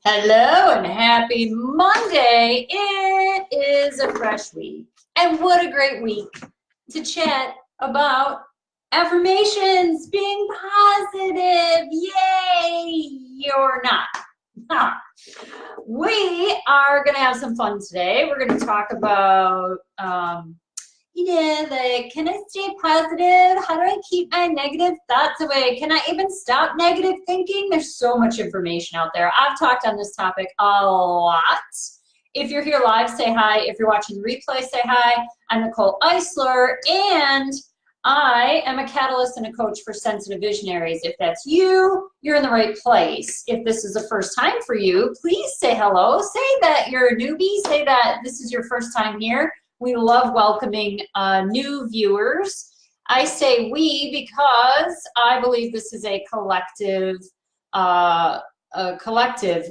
Hello and happy Monday. It is a fresh week. And what a great week to chat about affirmations, being positive. Yay! You're not. Huh. We are going to have some fun today. We're going to talk about like, can I stay positive? How do I keep my negative thoughts away? Can I even stop negative thinking? There's so much information out there. I've talked on this topic a lot. If you're here live, say hi. If you're watching the replay, say hi. I'm Nicole Eisler, and I am a catalyst and a coach for sensitive visionaries. If that's you, you're in the right place. If this is the first time for you, please say hello. Say that you're a newbie. Say that this is your first time here. We love welcoming new viewers. I say we because I believe this is a collective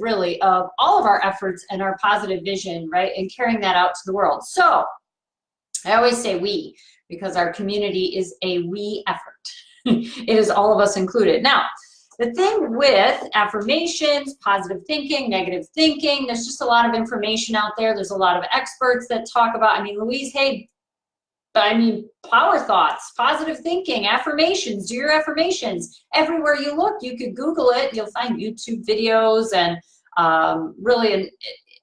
really of all of our efforts and our positive vision, right? And carrying that out to the world. So I always say we because our community is a we effort. It is all of us included. Now, the thing with affirmations, positive thinking, negative thinking, there's just a lot of information out there. There's a lot of experts that talk about, Louise Hay, power thoughts, positive thinking, affirmations, do your affirmations. Everywhere you look, you could Google it. You'll find YouTube videos and really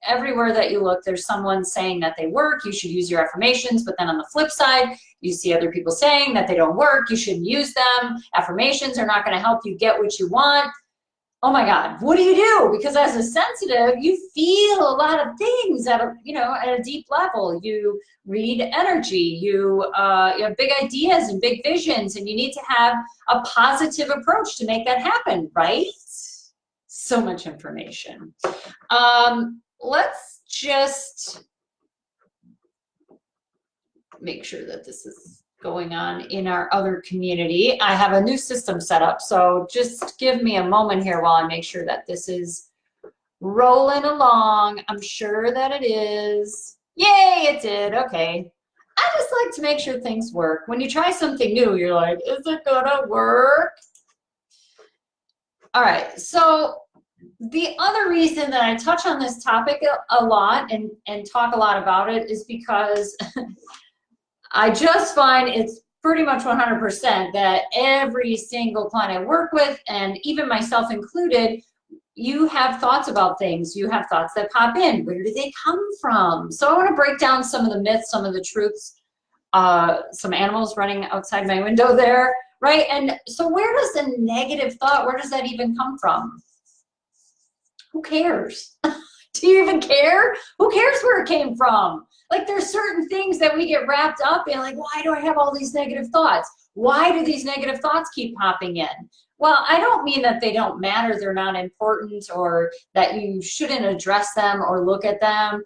everywhere that you look, there's someone saying that they work. You should use your affirmations. But then on the flip side, you see other people saying that they don't work. You shouldn't use them. Affirmations are not going to help you get what you want. Oh my God, what do you do? Because as a sensitive, you feel a lot of things at a deep level. You read energy. You have big ideas and big visions, and you need to have a positive approach to make that happen, right? So much information. Let's just make sure that this is going on in our other community. I have a new system set up, so just give me a moment here while I make sure that this is rolling along. I'm sure that it is. Yay, it did. Okay. I just like to make sure things work. When you try something new, you're like, is it gonna work? All right, so the other reason that I touch on this topic a lot and talk a lot about it is because I just find it's pretty much 100% that every single client I work with, and even myself included, you have thoughts about things. You have thoughts that pop in. Where do they come from? So I want to break down some of the myths, some of the truths, some animals running outside my window there, right? And so where does the negative thought, where does that even come from? Who cares? Do you even care? Who cares where it came from? Like, there's certain things that we get wrapped up in, like, why do I have all these negative thoughts? Why do these negative thoughts keep popping in? Well, I don't mean that they don't matter, they're not important, or that you shouldn't address them or look at them.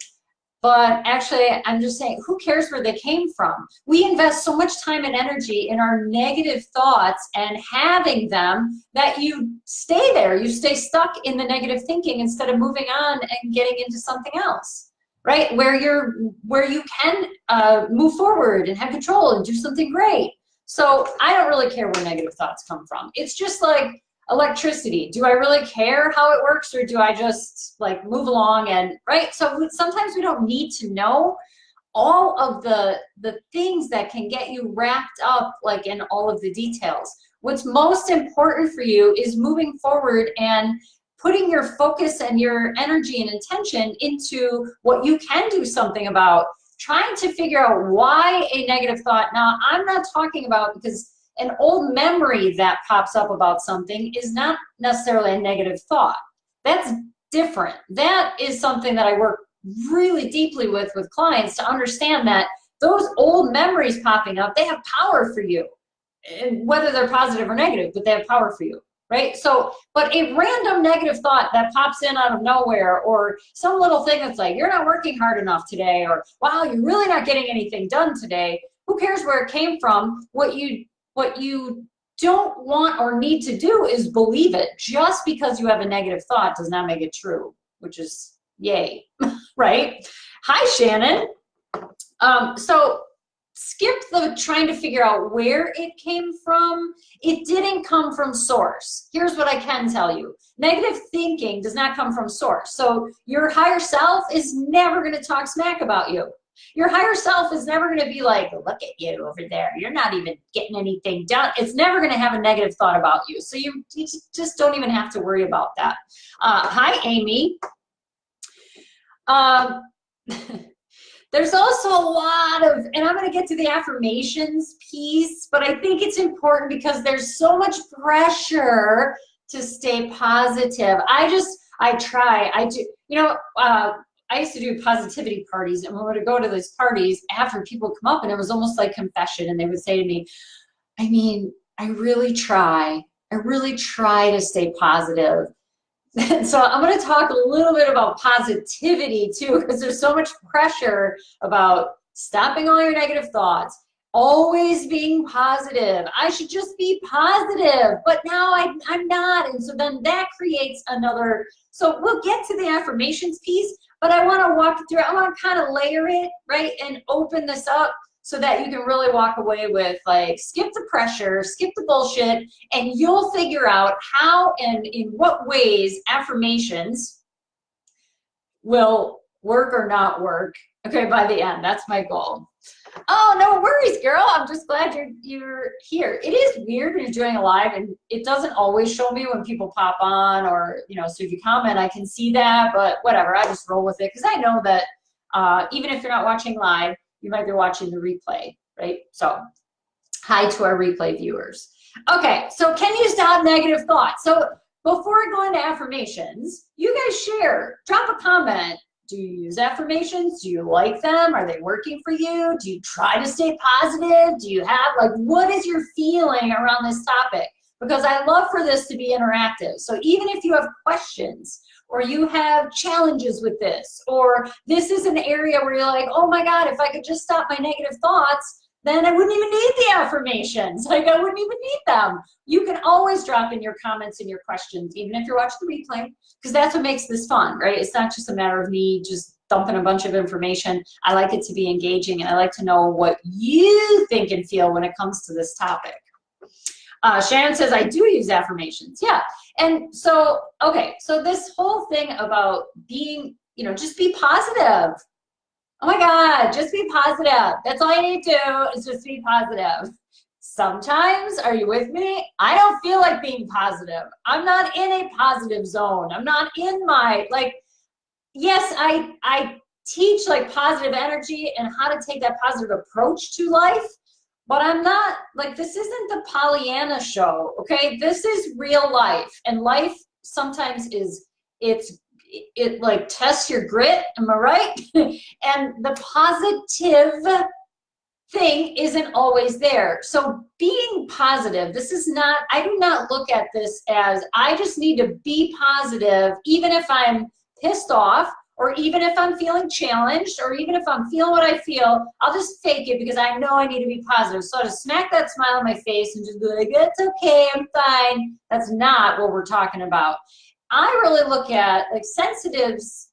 But actually, I'm just saying, who cares where they came from? We invest so much time and energy in our negative thoughts and having them that you stay there. You stay stuck in the negative thinking instead of moving on and getting into something else, right? Where you can move forward and have control and do something great. So I don't really care where negative thoughts come from. It's just like electricity. Do I really care how it works, or do I just like move along and, right? So sometimes we don't need to know all of the things that can get you wrapped up like in all of the details. What's most important for you is moving forward and putting your focus and your energy and intention into what you can do something about, trying to figure out why a negative thought. Now, I'm not talking about, because an old memory that pops up about something is not necessarily a negative thought. That's different. That is something that I work really deeply with clients to understand that those old memories popping up, they have power for you, and whether they're positive or negative, but they have power for you, right? So, but a random negative thought that pops in out of nowhere, or some little thing that's like, you're not working hard enough today, or wow, you're really not getting anything done today. Who cares where it came from? What you don't want or need to do is believe it. Just because you have a negative thought does not make it true, which is yay, right? Hi, Shannon. So skip the trying to figure out where it came from. It didn't come from source. Here's what I can tell you. Negative thinking does not come from source. So your higher self is never going to talk smack about you. Your higher self is never going to be like, look at you over there. You're not even getting anything done. It's never going to have a negative thought about you. So you just don't even have to worry about that. Hi, Amy. There's also a lot of, and I'm going to get to the affirmations piece, but I think it's important because there's so much pressure to stay positive. I do, you know, I used to do positivity parties, and when we would go to those parties, after people come up, and it was almost like confession, and they would say to me, I mean, I really try to stay positive. And so I'm going to talk a little bit about positivity too, because there's so much pressure about stopping all your negative thoughts, always being positive. I should just be positive, but now I'm not. And so then that creates another, so we'll get to the affirmations piece, but I want to walk through, I want to kind of layer it, right, and open this up so that you can really walk away with, like, skip the pressure, skip the bullshit, and you'll figure out how and in what ways affirmations will work or not work, okay, by the end. That's my goal. Oh, no worries, girl. I'm just glad you're here. It is weird when you're doing a live, and it doesn't always show me when people pop on, or, you know, so if you comment, I can see that, but whatever, I just roll with it, because I know that even if you're not watching live, you might be watching the replay, right? So hi to our replay viewers. Okay, so can you stop negative thoughts? So before I go into affirmations, you guys share, drop a comment. Do you use affirmations? Do you like them? Are they working for you? Do you try to stay positive? Do you have, like, what is your feeling around this topic? Because I love for this to be interactive. So even if you have questions, or you have challenges with this, or this is an area where you're like, oh my God, if I could just stop my negative thoughts, then I wouldn't even need the affirmations. Like, I wouldn't even need them. You can always drop in your comments and your questions, even if you're watching the replay, because that's what makes this fun, right? It's not just a matter of me just dumping a bunch of information. I like it to be engaging, and I like to know what you think and feel when it comes to this topic. Sharon says, I do use affirmations. Yeah. And so, okay, so this whole thing about being, you know, just be positive. Oh my God, just be positive. That's all you need to do, is just be positive. Sometimes, are you with me? I don't feel like being positive. I'm not in a positive zone. I'm not in my, like, yes, I teach, like, positive energy and how to take that positive approach to life. But I'm not, like, this isn't the Pollyanna show, okay? This is real life. And life sometimes is, it like tests your grit, am I right? And the positive thing isn't always there. So being positive, this is not, I do not look at this as, I just need to be positive, even if I'm pissed off, or even if I'm feeling challenged, or even if I'm feeling what I feel, I'll just fake it because I know I need to be positive. So I just smack that smile on my face and just be like, it's okay, I'm fine. That's not what we're talking about. I really look at, like, sensitives,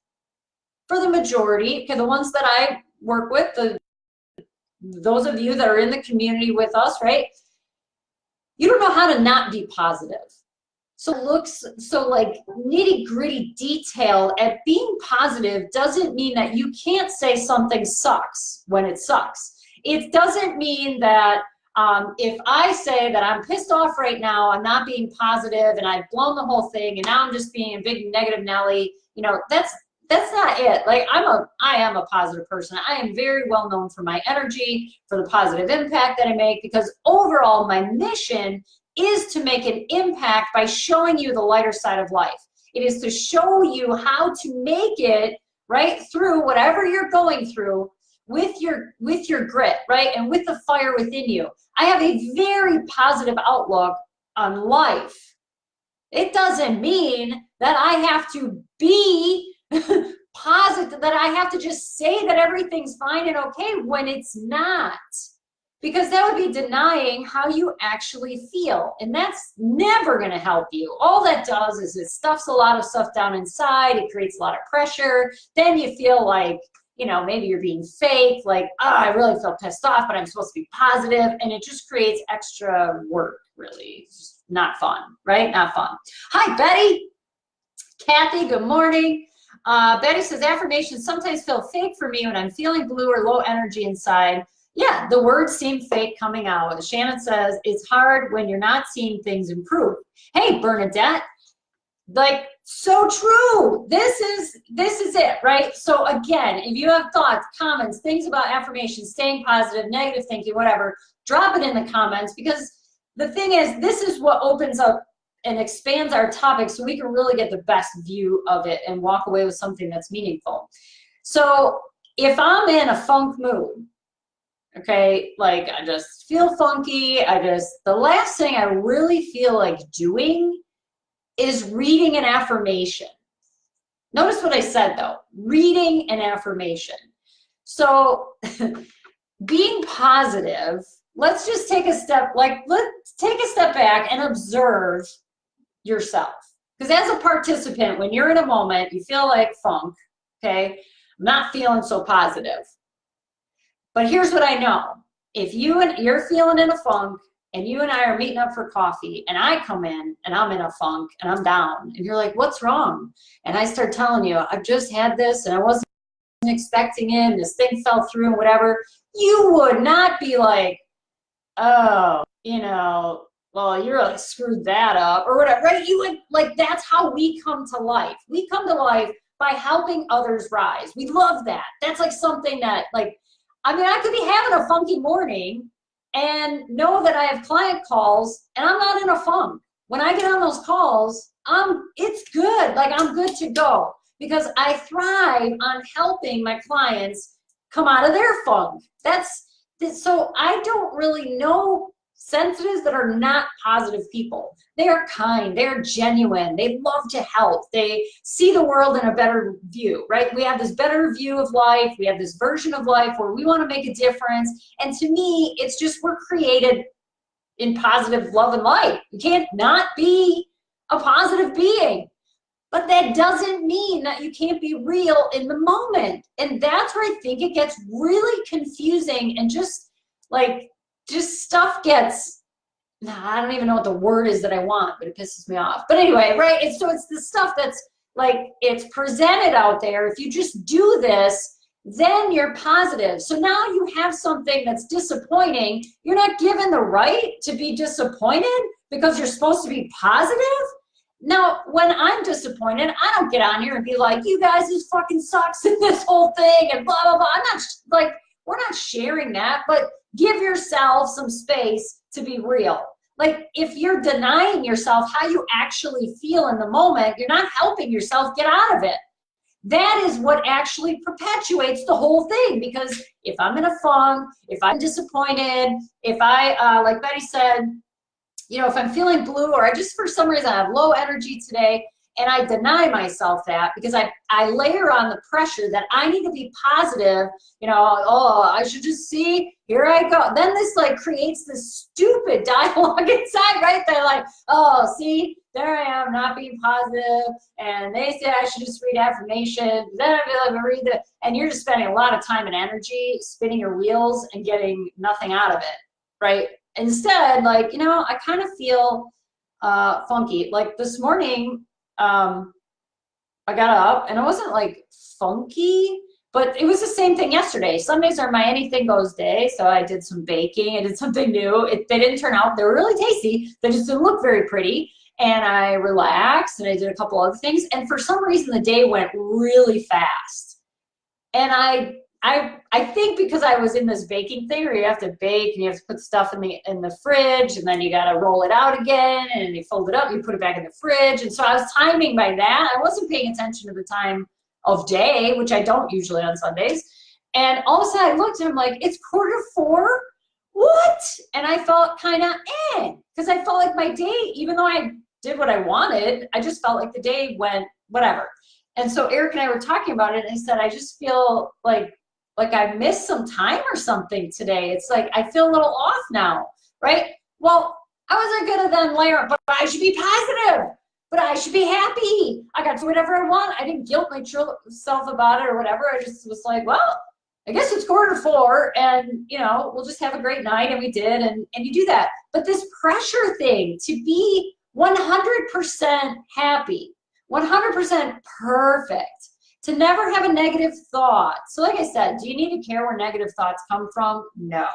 for the majority, okay, the ones that I work with, those of you that are in the community with us, right? You don't know how to not be positive. So looks so, like, nitty gritty detail at being positive doesn't mean that you can't say something sucks when it sucks. It doesn't mean that if I say that I'm pissed off right now, I'm not being positive and I've blown the whole thing and now I'm just being a big negative Nelly, you know, that's not it. Like, I am a positive person. I am very well known for my energy, for the positive impact that I make, because overall my mission is to make an impact by showing you the lighter side of life. It is to show you how to make it, right, through whatever you're going through with your grit, right, and with the fire within you. I have a very positive outlook on life. It doesn't mean that I have to be positive, that I have to just say that everything's fine and okay when it's not. Because that would be denying how you actually feel. And that's never going to help you. All that does is it stuffs a lot of stuff down inside. It creates a lot of pressure. Then you feel like, you know, maybe you're being fake, like, oh, I really feel pissed off, but I'm supposed to be positive, and it just creates extra work, really. It's just not fun, right? Not fun. Hi, Betty. Kathy, good morning. Betty says, affirmations sometimes feel fake for me when I'm feeling blue or low energy inside. Yeah, the words seem fake coming out. Shannon says, it's hard when you're not seeing things improve. Hey, Bernadette, like, so true. This is it, right? So again, if you have thoughts, comments, things about affirmations, staying positive, negative thinking, whatever, drop it in the comments, because the thing is, this is what opens up and expands our topic so we can really get the best view of it and walk away with something that's meaningful. So if I'm in a funk mood, okay, like I just feel funky, the last thing I really feel like doing is reading an affirmation. Notice what I said though, reading an affirmation. So being positive, let's just take a step, let's take a step back and observe yourself. Because as a participant, when you're in a moment, you feel like funk, okay? I'm not feeling so positive. But here's what I know. If you're feeling in a funk, and you and I are meeting up for coffee, and I come in and I'm in a funk and I'm down, and you're like, what's wrong? And I start telling you, I've just had this and I wasn't expecting it, and this thing fell through and whatever, you would not be like, oh, you know, well, you really screwed that up or whatever, right? You would, like, that's how we come to life. We come to life by helping others rise. We love that. That's like something that, like, I mean, I could be having a funky morning and know that I have client calls and I'm not in a funk. When I get on those calls, it's good. Like, I'm good to go because I thrive on helping my clients come out of their funk. So I don't really know sensitives that are not positive people. They are kind, they're genuine, they love to help, they see the world in a better view, right? We have this better view of life, we have this version of life where we want to make a difference, and to me, it's just we're created in positive love and light. You can't not be a positive being, but that doesn't mean that you can't be real in the moment, and that's where I think it gets really confusing and just stuff gets, I don't even know what the word is that I want, but it pisses me off. But anyway, right? It's the stuff that's like, it's presented out there. If you just do this, then you're positive. So now you have something that's disappointing. You're not given the right to be disappointed because you're supposed to be positive. Now, when I'm disappointed, I don't get on here and be like, you guys, this fucking sucks in this whole thing and blah, blah, blah. I'm not like, we're not sharing that, but give yourself some space to be real. Like, if you're denying yourself how you actually feel in the moment, you're not helping yourself get out of it. That is what actually perpetuates the whole thing, because if I'm in a funk, if I'm disappointed, if I, like Betty said, you know, if I'm feeling blue or I just, for some reason, I have low energy today, and I deny myself that because I layer on the pressure that I need to be positive, you know, oh, I should just see, here I go. Then this like creates this stupid dialogue inside, right? They're like, oh, see, there I am not being positive, and they say I should just read affirmations. Then I feel like I read that, and you're just spending a lot of time and energy spinning your wheels and getting nothing out of it, right? Instead, like, you know, I kind of feel funky. Like this morning, I got up and it wasn't like funky, but it was the same thing yesterday. Sundays are my anything goes day, so I did some baking. I did something new. They didn't turn out, they were really tasty. They just didn't look very pretty. And I relaxed and I did a couple other things. And for some reason, the day went really fast. And I think because I was in this baking thing where you have to bake and you have to put stuff in the fridge, and then you got to roll it out again, and you fold it up, you put it back in the fridge. And so I was timing by that. I wasn't paying attention to the time of day, which I don't usually on Sundays. And all of a sudden I looked and I'm like, it's 3:45? What? And I felt kind of because I felt like my day, even though I did what I wanted, I just felt like the day went whatever. And so Eric and I were talking about it, and he said, I just feel like I missed some time or something today. It's like, I feel a little off now, right? Well, I wasn't gonna then layer, but I should be positive. but I should be happy. I got to do whatever I want. I didn't guilt myself about it or whatever. I just was like, well, I guess it's 3:45 and, you know, we'll just have a great night. And we did. And you do that. But this pressure thing to be 100% happy, 100% perfect, to never have a negative thought. So like I said, do you need to care where negative thoughts come from? No.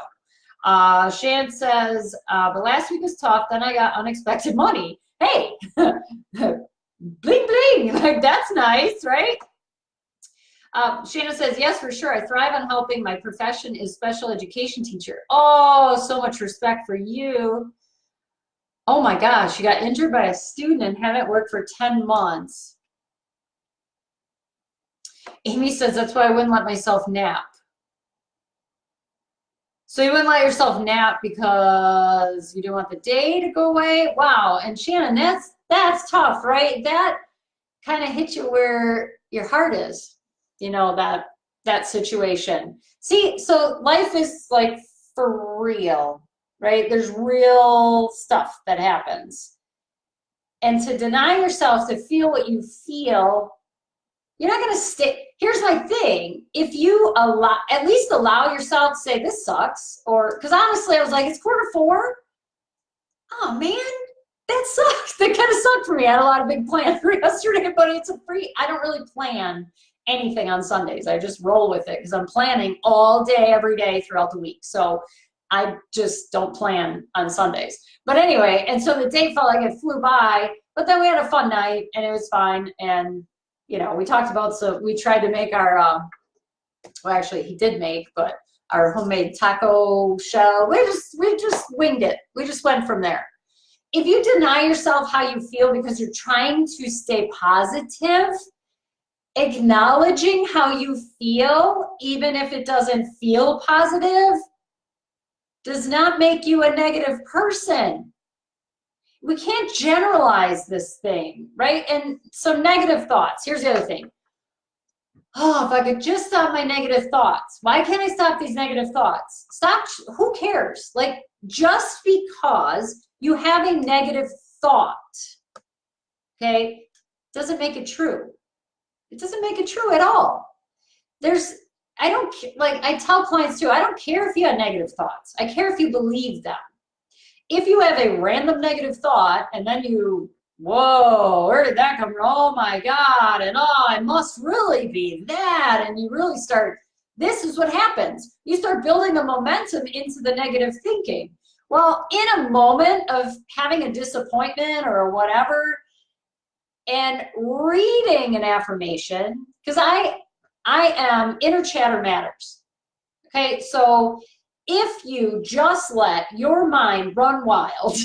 Shan says, the last week was tough, then I got unexpected money. Hey, bling bling, like that's nice, right? Shanna says, yes, for sure. I thrive on helping. My profession is special education teacher. Oh, so much respect for you. Oh my gosh, you got injured by a student and haven't worked for 10 months. Amy says, that's why I wouldn't let myself nap. So you wouldn't let yourself nap because you didn't want the day to go away? Wow. And Shannon, that's tough, right? That kind of hits you where your heart is, you know, that situation. See, so life is like for real, right? There's real stuff that happens. And to deny yourself to feel what you feel, you're not going to stay. Here's my thing. If you at least allow yourself to say, this sucks, or, because honestly, I was like, it's 3:45. Oh man, that sucks. That kind of sucked for me. I had a lot of big plans for yesterday, but it's I don't really plan anything on Sundays. I just roll with it because I'm planning all day, every day throughout the week. So I just don't plan on Sundays. But anyway, and so the day felt like it flew by, but then we had a fun night and it was fine. And you know, we talked about, so we tried to make our, well, actually he did make, but our homemade taco shell. We just winged it. We just went from there. If you deny yourself how you feel because you're trying to stay positive, acknowledging how you feel, even if it doesn't feel positive, does not make you a negative person. We can't generalize this thing, right? And some negative thoughts. Here's the other thing. Oh, if I could just stop my negative thoughts. Why can't I stop these negative thoughts? Stop. Who cares? Like, just because you have a negative thought, okay, doesn't make it true. It doesn't make it true at all. I tell clients too, I don't care if you have negative thoughts. I care if you believe them. If you have a random negative thought and then whoa, where did that come from? Oh my God, and oh, I must really be that. And you really start, this is what happens. You start building a momentum into the negative thinking. Well, in a moment of having a disappointment or whatever, and reading an affirmation, because I am inner chatter matters. Okay, so if you just let your mind run wild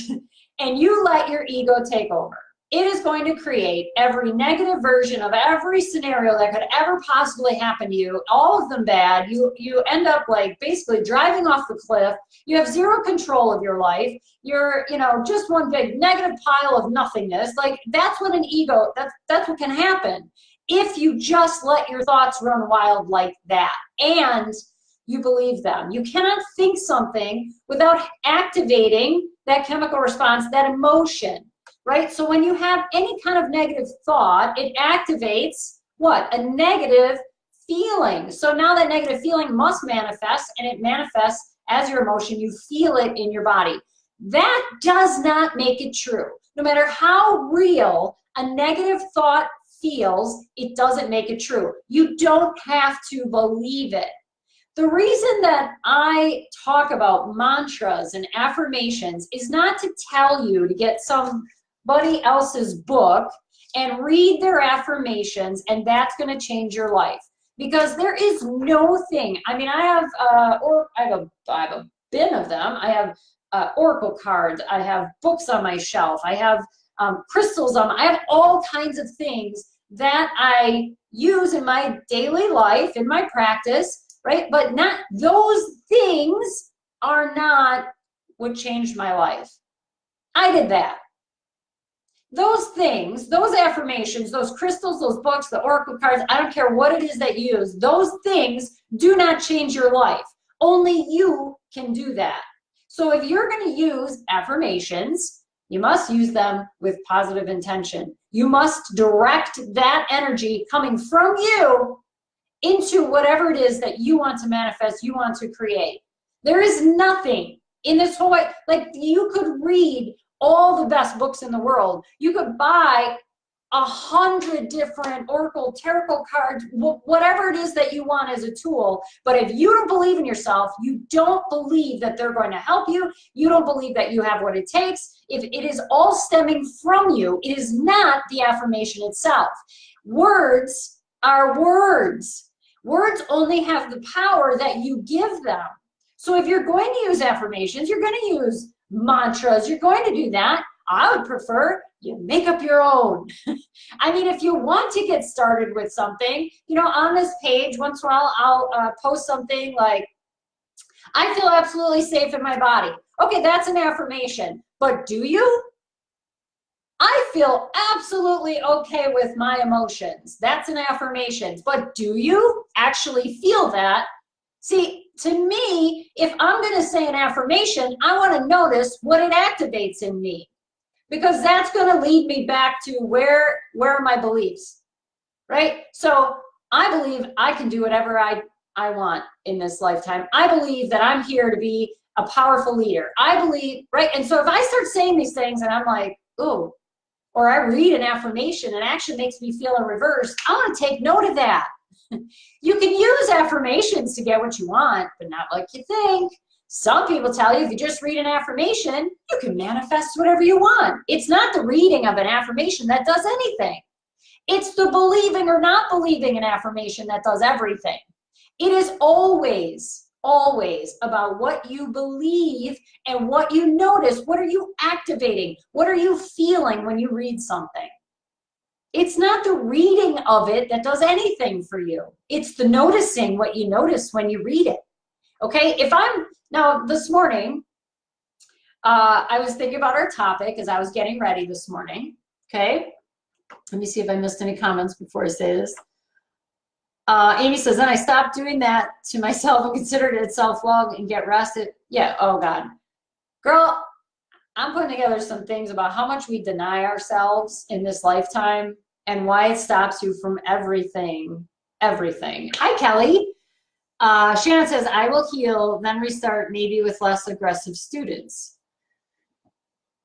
and you let your ego take over, it is going to create every negative version of every scenario that could ever possibly happen to you, all of them bad. You end up like basically driving off the cliff. You have zero control of your life. You're, just one big negative pile of nothingness. Like, that's what an ego, that's what can happen if you just let your thoughts run wild like that and you believe them. You cannot think something without activating that chemical response, that emotion, right? So when you have any kind of negative thought, it activates what? A negative feeling. So now that negative feeling must manifest, and it manifests as your emotion. You feel it in your body. That does not make it true. No matter how real a negative thought feels, it doesn't make it true. You don't have to believe it. The reason that I talk about mantras and affirmations is not to tell you to get somebody else's book and read their affirmations and that's going to change your life. Because there is no thing. I mean, I have a bin of them. I have oracle cards. I have books on my shelf. I have crystals on. I have all kinds of things that I use in my daily life, in my practice. Right? But not those things are not what changed my life. I did that. Those things, those affirmations, those crystals, those books, the oracle cards, I don't care what it is that you use, those things do not change your life. Only you can do that. So if you're going to use affirmations, you must use them with positive intention. You must direct that energy coming from you into whatever it is that you want to manifest, you want to create. There is nothing in this whole, like you could read all the best books in the world. You could buy 100 different oracle tarot cards, whatever it is that you want as a tool. But if you don't believe in yourself, you don't believe that they're going to help you, you don't believe that you have what it takes, if it is all stemming from you, it is not the affirmation itself. Words are words. Words only have the power that you give them. So if you're going to use affirmations, you're going to use mantras, you're going to do that. I would prefer you make up your own. I mean, if you want to get started with something, you know, on this page, once in a while, I'll post something like, I feel absolutely safe in my body. Okay, that's an affirmation, but do you? I feel absolutely okay with my emotions. That's an affirmation, but do you actually feel that? See, to me, if I'm going to say an affirmation, I want to notice what it activates in me, because that's going to lead me back to where are my beliefs, right? So I believe I can do whatever I want in this lifetime. I believe that I'm here to be a powerful leader. I believe, right? And so if I start saying these things and I'm like, ooh, or I read an affirmation and actually makes me feel in reverse, I want to take note of that. You can use affirmations to get what you want, but not like you think. Some people tell you if you just read an affirmation, you can manifest whatever you want. It's not the reading of an affirmation that does anything. It's the believing or not believing an affirmation that does everything. It is always, always about what you believe and what you notice. What are you activating? What are you feeling when you read something? It's not the reading of it that does anything for you. It's the noticing what you notice when you read it. Okay, now this morning, I was thinking about our topic as I was getting ready this morning. Okay, let me see if I missed any comments before I say this. Amy says, then I stopped doing that to myself and considered it self-love and get rested. Yeah, oh God. Girl, I'm putting together some things about how much we deny ourselves in this lifetime and why it stops you from everything, everything. Hi, Kelly. Shannon says, I will heal, then restart, maybe with less aggressive students.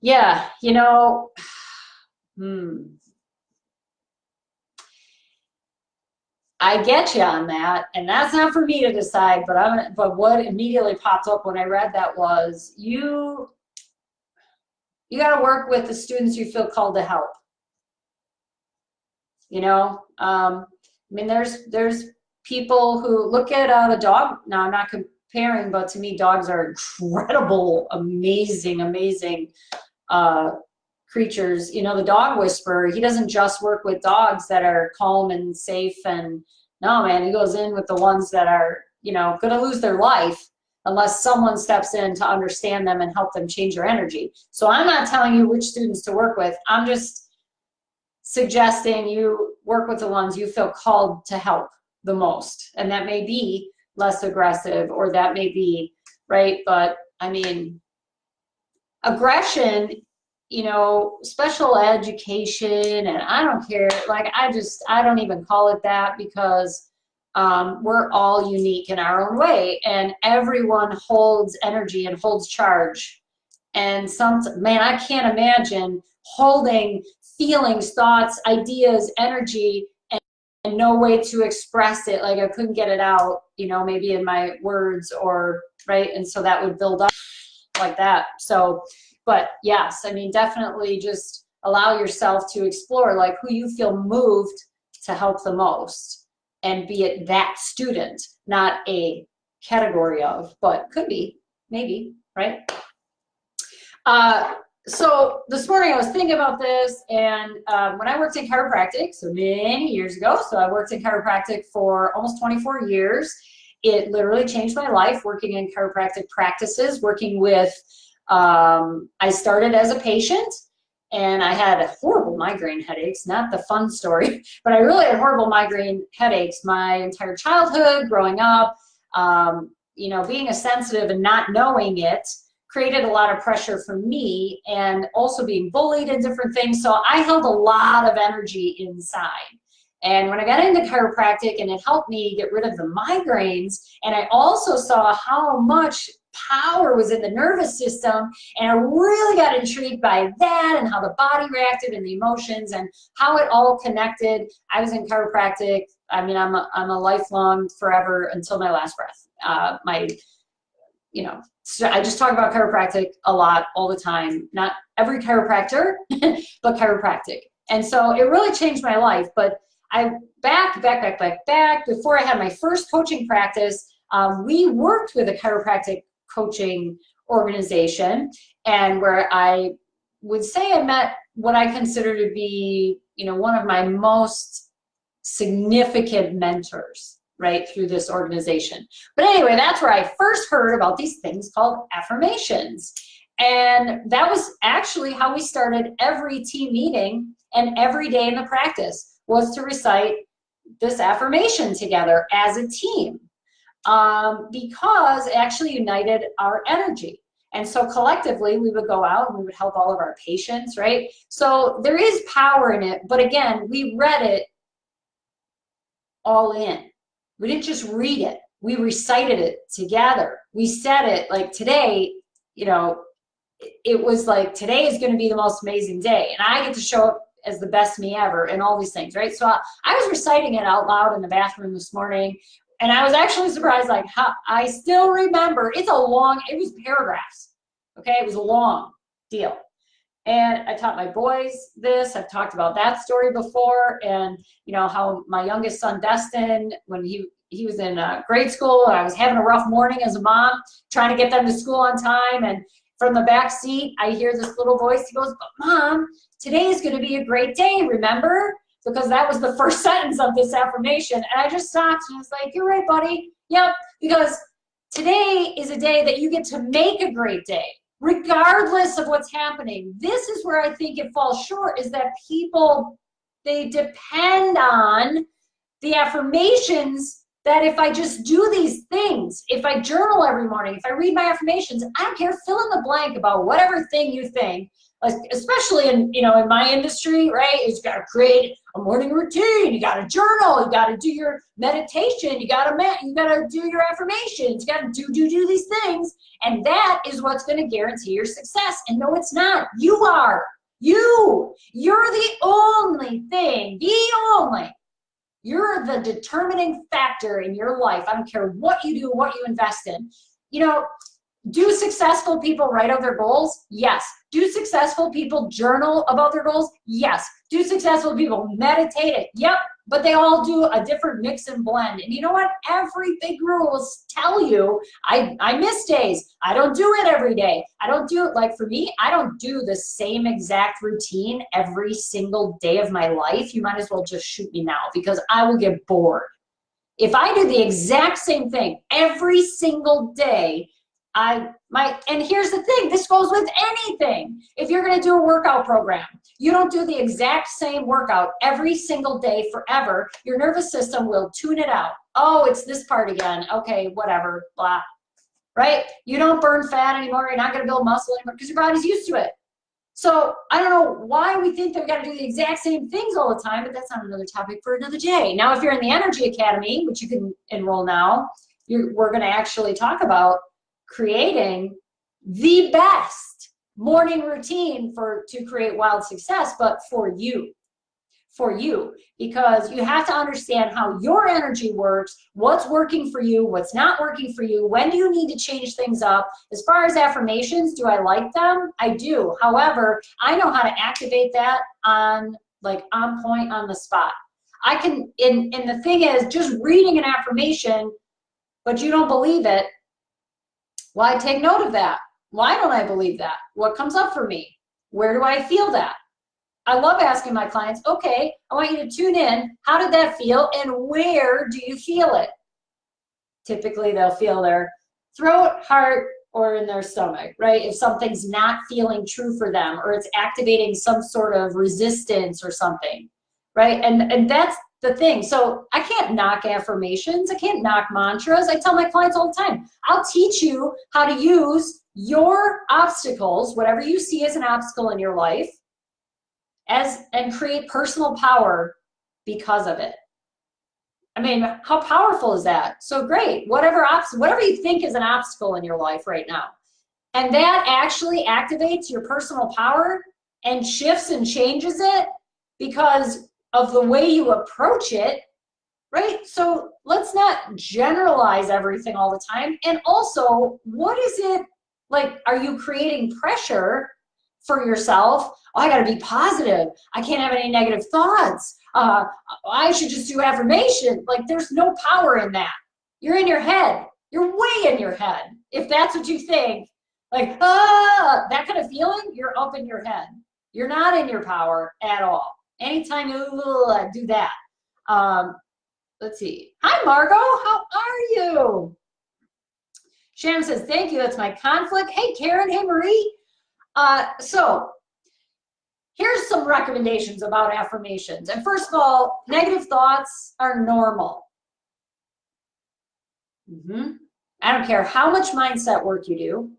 Yeah, you know, I get you on that, and that's not for me to decide, but what immediately popped up when I read that was, you got to work with the students you feel called to help. You know, I mean, there's people who look at the dog. Now, I'm not comparing, but to me, dogs are incredible, amazing, amazing creatures. You know, the dog whisperer, he doesn't just work with dogs that are calm and safe, and no, man, he goes in with the ones that are, you know, going to lose their life unless someone steps in to understand them and help them change their energy. So I'm not telling you which students to work with. I'm just suggesting you work with the ones you feel called to help the most. And that may be less aggressive, or that may be, right? But I mean, aggression, you know, special education, and I don't care, like I don't even call it that, because we're all unique in our own way, and everyone holds energy and holds charge. And man, I can't imagine holding feelings, thoughts, ideas, energy, and no way to express it. Like I couldn't get it out, you know, maybe in my words, or right. And so that would build up like that. So, but yes, I mean, definitely just allow yourself to explore like who you feel moved to help the most, and be it that student, not a category of, but could be, maybe, right? So this morning I was thinking about this, and when I worked in chiropractic, so many years ago, so I worked in chiropractic for almost 24 years. It literally changed my life, working in chiropractic practices, working with, I started as a patient, and I had horrible migraine headaches, not the fun story, but I really had horrible migraine headaches my entire childhood, growing up. You know, being a sensitive and not knowing it created a lot of pressure for me, and also being bullied and different things. So I held a lot of energy inside. And when I got into chiropractic, and it helped me get rid of the migraines, and I also saw how much power was in the nervous system, and I really got intrigued by that and how the body reacted and the emotions and how it all connected. I was in chiropractic. I mean, I'm a lifelong, forever, until my last breath. So I just talk about chiropractic a lot, all the time. Not every chiropractor, but chiropractic. And so it really changed my life. But back, before I had my first coaching practice, we worked with a chiropractic coaching organization, and where I would say I met what I consider to be, one of my most significant mentors, right, through this organization. But anyway, that's where I first heard about these things called affirmations. And that was actually how we started every team meeting, and every day in the practice was to recite this affirmation together as a team, because it actually united our energy. And so collectively, we would go out and we would help all of our patients, right? So there is power in it, but again, we read it all in. We didn't just read it, we recited it together. We said it like today, it was like, today is going to be the most amazing day, and I get to show up as the best me ever, and all these things, right? So I was reciting it out loud in the bathroom this morning, and I was actually surprised, like, how I still remember. It was paragraphs, okay? It was a long deal. And I taught my boys this. I've talked about that story before, and how my youngest son, Destin, when he was in grade school, I was having a rough morning as a mom, trying to get them to school on time, and from the back seat, I hear this little voice. He goes, "But Mom, today is going to be a great day, remember?" Because that was the first sentence of this affirmation. And I just stopped and I was like, "You're right, buddy. Yep." Because today is a day that you get to make a great day, regardless of what's happening. This is where I think it falls short, is that people, they depend on the affirmations, that if I just do these things, if I journal every morning, if I read my affirmations, I don't care, fill in the blank about whatever thing you think, especially in my industry, right? You got to create a morning routine, you got to journal, you got to do your meditation, you got to do your affirmations, you got to do these things, and that is what's going to guarantee your success. And no, it's not. You are. You're the only thing, You're the determining factor in your life. I don't care what you do, what you invest in. Do successful people write out their goals? Yes. Do successful people journal about their goals? Yes. Do successful people meditate it? Yep. But they all do a different mix and blend. And you know what? Every big guru will tell you, I miss days. I don't do it every day. I don't do it. Like for me, I don't do the same exact routine every single day of my life. You might as well just shoot me now, because I will get bored. If I do the exact same thing every single day, and here's the thing, this goes with anything. If you're going to do a workout program, you don't do the exact same workout every single day forever. Your nervous system will tune it out. Oh, it's this part again. Okay, whatever, blah, right? You don't burn fat anymore. You're not going to build muscle anymore because your body's used to it. So I don't know why we think that we got to do the exact same things all the time, but that's not another topic for another day. Now, if you're in the Energy Academy, which you can enroll now, we're going to actually talk about creating the best morning routine to create wild success, but for you, because you have to understand how your energy works, what's working for you, what's not working for you, when do you need to change things up. As far as affirmations, do I like them? I do. However, I know how to activate that on point, on the spot. I can, and the thing is, just reading an affirmation, but you don't believe it, well, I take note of that. Why don't I believe that? What comes up for me? Where do I feel that? I love asking my clients, okay, I want you to tune in. How did that feel? And where do you feel it? Typically, they'll feel their throat, heart, or in their stomach, right? If something's not feeling true for them, or it's activating some sort of resistance or something, right? And that's the thing. So I can't knock affirmations. I can't knock mantras. I tell my clients all the time, I'll teach you how to use your obstacles, whatever you see as an obstacle in your life, and create personal power because of it. I mean, how powerful is that? So great, whatever you think is an obstacle in your life right now, and that actually activates your personal power and shifts and changes it because of the way you approach it, right? So let's not generalize everything all the time. And also, what is it like? Are you creating pressure for yourself? Oh, I got to be positive. I can't have any negative thoughts. I should just do affirmation. Like, there's no power in that. You're in your head. You're way in your head. If that's what you think, like, that kind of feeling, you're up in your head. You're not in your power at all. Anytime you do that. Let's see. Hi, Margot. How are you? Shannon says, thank you. That's my conflict. Hey, Karen. Hey, Marie. So here's some recommendations about affirmations. And first of all, negative thoughts are normal. I don't care how much mindset work you do.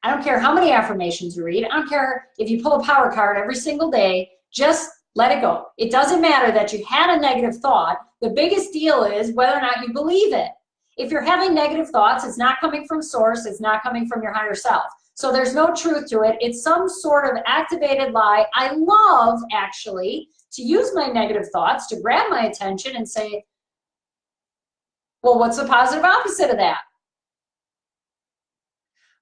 I don't care how many affirmations you read. I don't care if you pull a power card every single day. Just let it go. It doesn't matter that you had a negative thought. The biggest deal is whether or not you believe it. If you're having negative thoughts, it's not coming from source. It's not coming from your higher self. So there's no truth to it. It's some sort of activated lie. I love, actually, to use my negative thoughts to grab my attention and say, well, what's the positive opposite of that?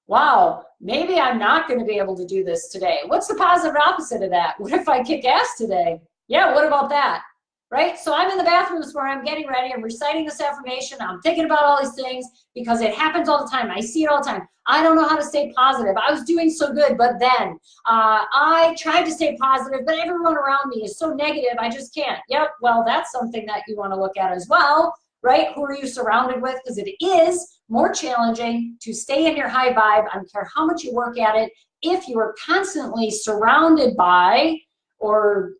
Wow, maybe I'm not going to be able to do this today. What's the positive opposite of that? What if I kick ass today? Yeah, what about that? Right? So I'm in the bathrooms where I'm getting ready. I'm reciting this affirmation. I'm thinking about all these things because it happens all the time. I see it all the time. I don't know how to stay positive. I was doing so good, but then I tried to stay positive, but everyone around me is so negative, I just can't. Yep, well, that's something that you want to look at as well, right? Who are you surrounded with? Because it is more challenging to stay in your high vibe. I don't care how much you work at it. If you are constantly surrounded by or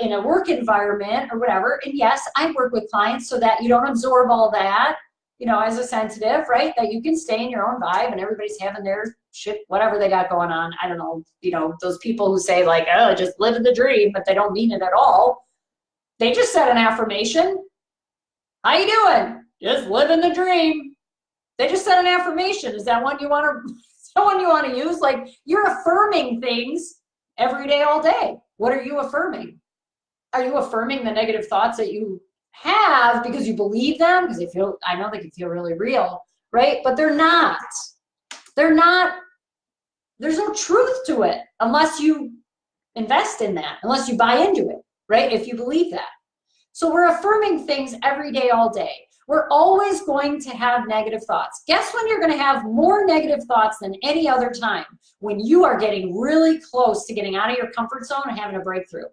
in a work environment or whatever, and yes, I work with clients so that you don't absorb all that, you know, as a sensitive, right? That you can stay in your own vibe and everybody's having their shit, whatever they got going on. I don't know, you know, those people who say like, oh, just live in the dream, but they don't mean it at all. They just said an affirmation. How you doing? Just living the dream. They just said an affirmation. Is that one you want to? Is that one you want to use? Like, you're affirming things every day, all day. What are you affirming? Are you affirming the negative thoughts that you have because you believe them? Because they feel, I know they can feel really real, right? But they're not. They're not. There's no truth to it unless you invest in that, unless you buy into it, right? If you believe that. So we're affirming things every day, all day. We're always going to have negative thoughts. Guess when you're going to have more negative thoughts than any other time? When you are getting really close to getting out of your comfort zone and having a breakthrough.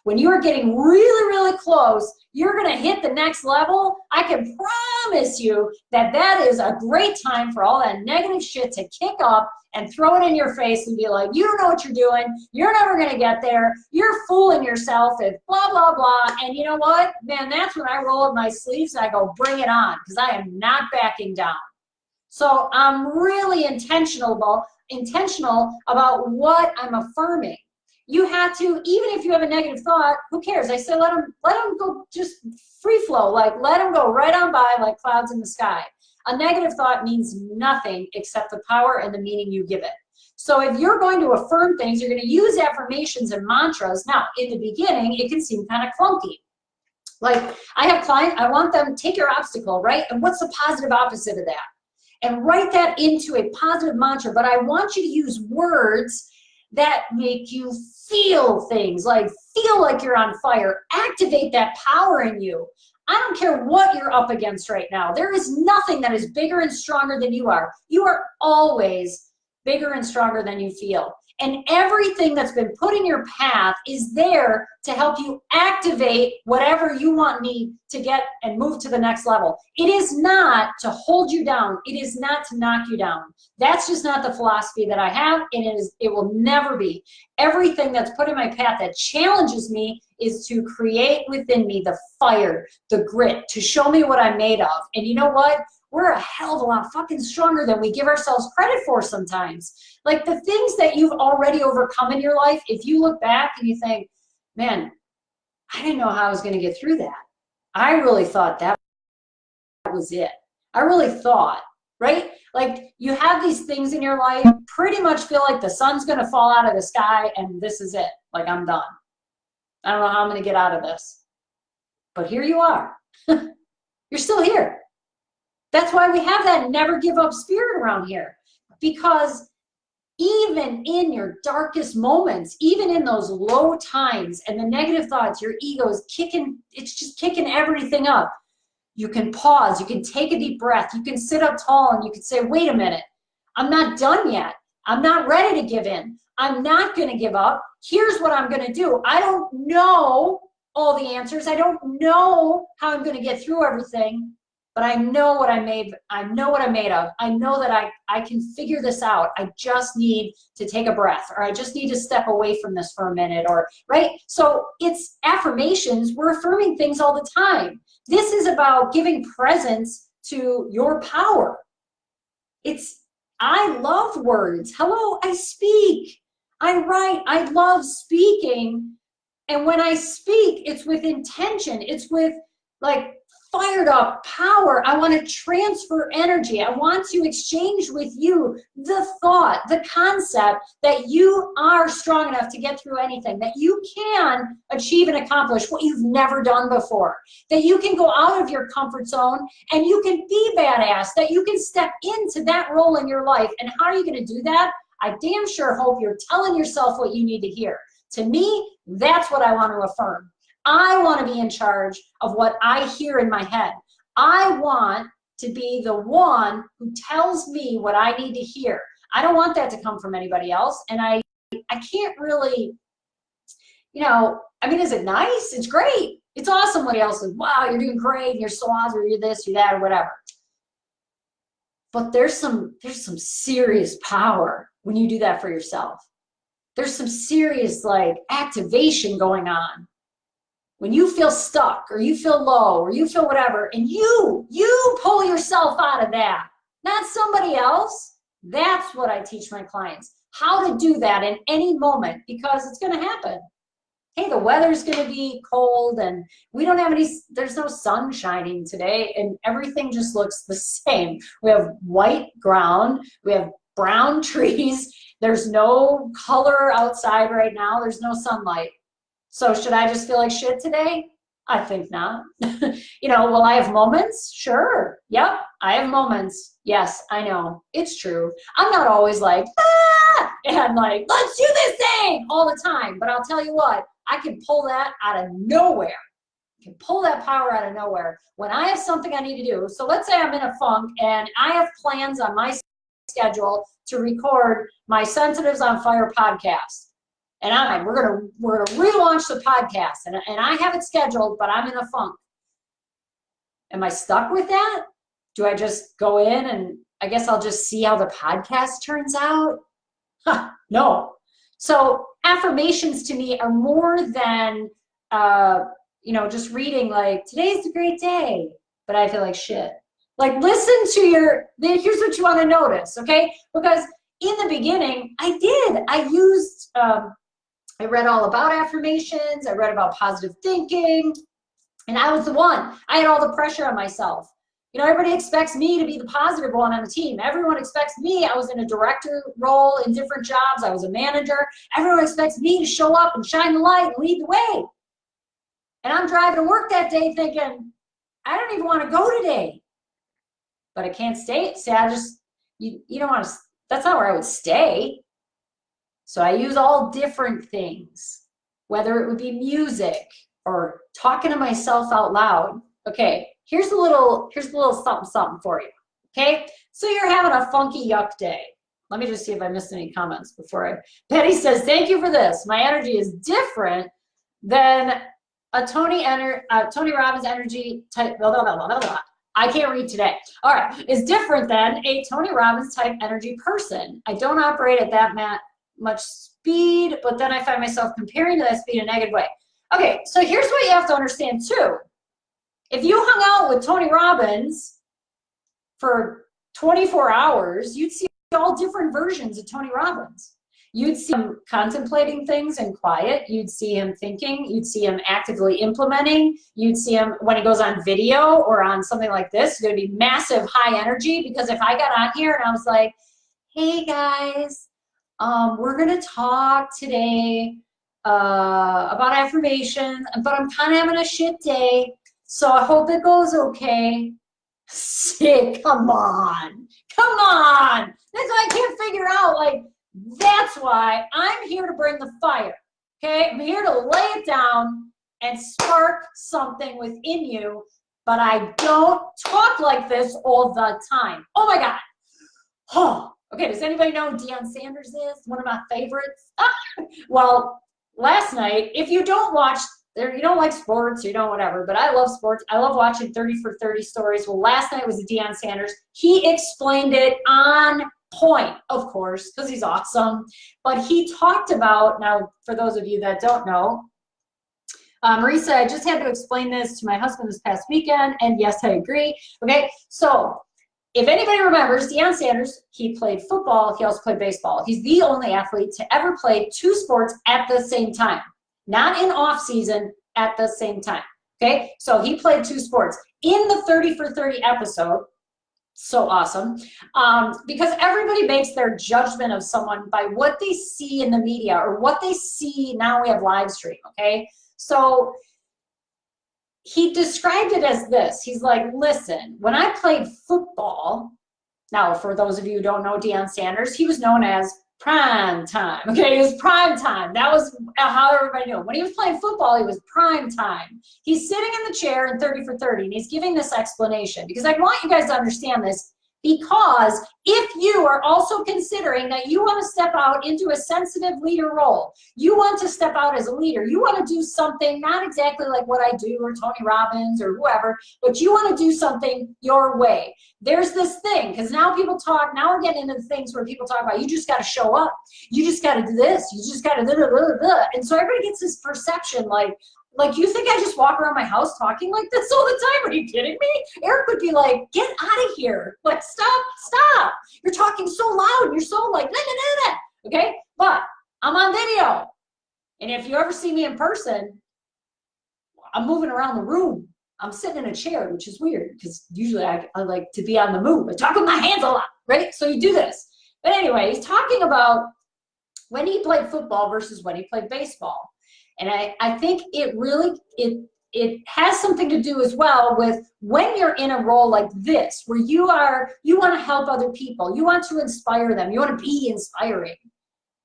When you are getting really, really close, you're going to hit the next level. I can promise you that that is a great time for all that negative shit to kick up and throw it in your face and be like, you don't know what you're doing. You're never going to get there. You're fooling yourself and blah, blah, blah. And you know what? Man, that's when I roll up my sleeves and I go, bring it on, because I am not backing down. So I'm really intentional about what I'm affirming. You have to, even if you have a negative thought, who cares? I say let them go, just free flow, like let them go right on by like clouds in the sky. A negative thought means nothing except the power and the meaning you give it. So if you're going to affirm things, you're going to use affirmations and mantras. Now, in the beginning, it can seem kind of clunky. Like, I have clients, I want them to take your obstacle, right? And what's the positive opposite of that? And write that into a positive mantra. But I want you to use words that make you feel things, like feel like you're on fire. Activate that power in you. I don't care what you're up against right now. There is nothing that is bigger and stronger than you are. You are always bigger and stronger than you feel. And everything that's been put in your path is there to help you activate whatever you need to get and move to the next level. It is not to hold you down. It is not to knock you down. That's just not the philosophy that I have, and it will never be. Everything that's put in my path that challenges me is to create within me the fire, the grit, to show me what I'm made of. And you know what? We're a hell of a lot fucking stronger than we give ourselves credit for sometimes. Like the things that you've already overcome in your life, if you look back and you think, man, I didn't know how I was going to get through that. I really thought that was it. I really thought, right? Like you have these things in your life, pretty much feel like the sun's going to fall out of the sky and this is it. Like I'm done. I don't know how I'm going to get out of this. But here you are. You're still here. That's why we have that never give up spirit around here. Because even in your darkest moments, even in those low times and the negative thoughts, your ego is kicking, it's just kicking everything up. You can pause, you can take a deep breath, you can sit up tall and you can say, wait a minute, I'm not done yet. I'm not ready to give in. I'm not going to give up. Here's what I'm going to do. I don't know all the answers. I don't know how I'm going to get through everything, but I know what I'm made. I know what I'm made of. I know that I can figure this out. I just need to take a breath, or I just need to step away from this for a minute, or right. So it's affirmations. We're affirming things all the time. This is about giving presence to your power. I love words. Hello, I speak. I write. I love speaking. And when I speak, it's with intention. It's with like fired up power. I want to transfer energy. I want to exchange with you the thought, the concept that you are strong enough to get through anything, that you can achieve and accomplish what you've never done before, that you can go out of your comfort zone and you can be badass, that you can step into that role in your life. And how are you going to do that? I damn sure hope you're telling yourself what you need to hear. To me, that's what I want to affirm. I want to be in charge of what I hear in my head. I want to be the one who tells me what I need to hear. I don't want that to come from anybody else. And I can't really, you know, I mean, is it nice? It's great. It's awesome when else says, wow, you're doing great, you're so awesome, you're this, you're that, or whatever. But there's some serious power when you do that for yourself. There's some serious like activation going on. When you feel stuck or you feel low or you feel whatever, and you pull yourself out of that, not somebody else. That's what I teach my clients, how to do that in any moment, because it's going to happen. Hey, the weather's going to be cold and we don't have there's no sun shining today and everything just looks the same. We have white ground, we have brown trees, there's no color outside right now, there's no sunlight. So should I just feel like shit today? I think not. You know, will I have moments? Sure. Yep, I have moments. Yes, I know. It's true. I'm not always like, ah! And like, let's do this thing all the time. But I'll tell you what, I can pull that out of nowhere. I can pull that power out of nowhere when I have something I need to do. So let's say I'm in a funk and I have plans on my schedule to record my Sensitives on Fire podcast. And we're gonna relaunch the podcast, and I have it scheduled, but I'm in a funk. Am I stuck with that? Do I just go in and I guess I'll just see how the podcast turns out? No. So affirmations to me are more than you know, just reading like today's a great day, but I feel like shit. Like listen to here's what you want to notice, okay? Because in the beginning, I read all about affirmations. I read about positive thinking, and I was the one. I had all the pressure on myself. You know, everybody expects me to be the positive one on the team. Everyone expects me. I was in a director role in different jobs. I was a manager. Everyone expects me to show up and shine the light and lead the way. And I'm driving to work that day thinking, I don't even want to go today. But I can't stay. See, you don't want to, that's not where I would stay. So I use all different things, whether it would be music or talking to myself out loud. Okay, here's a little something for you. Okay, so you're having a funky yuck day. Let me just see if I missed any comments before Betty says, thank you for this. My energy is different than a Tony Robbins energy type, blah, blah, blah, blah, blah, blah. I can't read today. All right, is different than a Tony Robbins type energy person. I don't operate at that much speed, but then I find myself comparing to that speed in a negative way. Okay, so here's what you have to understand too. If you hung out with Tony Robbins for 24 hours, you'd see all different versions of Tony Robbins. You'd see him contemplating things in quiet. You'd see him thinking. You'd see him actively implementing. You'd see him when he goes on video or on something like this, it's going to be massive high energy. Because if I got on here and I was like, hey guys, we're going to talk today about affirmations, but I'm kind of having a shit day, so I hope it goes okay. Sick, come on. That's why I can't figure out, like, that's why I'm here to bring the fire, okay? I'm here to lay it down and spark something within you, but I don't talk like this all the time. Oh my God. Oh, okay, does anybody know who Deion Sanders is? One of my favorites. Well, last night, if you don't watch, you don't like sports, you don't whatever, but I love sports. I love watching 30 for 30 stories. Well, last night was Deion Sanders. He explained it on point, of course, because he's awesome. But he talked about, now for those of you that don't know, Marisa, I just had to explain this to my husband this past weekend, and yes, I agree. Okay, so if anybody remembers, Deion Sanders, he played football, he also played baseball. He's the only athlete to ever play two sports at the same time. Not in off season, at the same time, okay? So he played two sports. In the 30 for 30 episode, so awesome, because everybody makes their judgment of someone by what they see in the media or what they see, now we have live stream, okay? So he described it as this. He's like, listen, when I played football, now for those of you who don't know Deion Sanders, he was known as prime time. Okay, it was prime time. That was how everybody knew him. When he was playing football, he was prime time. He's sitting in the chair in 30 for 30, and he's giving this explanation because I want you guys to understand this, because if you are also considering that you want to step out into a sensitive leader role, you want to step out as a leader, you want to do something not exactly like what I do or Tony Robbins or whoever, but you want to do something your way. There's this thing, because now people talk, now we're getting into the things where people talk about you just got to show up, you just got to do this, you just got to blah, blah, blah, blah. And so everybody gets this perception like, you think I just walk around my house talking like this all the time? Are you kidding me? Eric would be like, get out of here. Like, stop. You're talking so loud. You're so like, nah, nah, nah, nah. Okay? But I'm on video. And if you ever see me in person, I'm moving around the room. I'm sitting in a chair, which is weird because usually I like to be on the move. I talk with my hands a lot, right? So you do this. But anyway, he's talking about when he played football versus when he played baseball. And I think it really, it has something to do as well with when you're in a role like this, where you want to help other people, you want to inspire them, you want to be inspiring,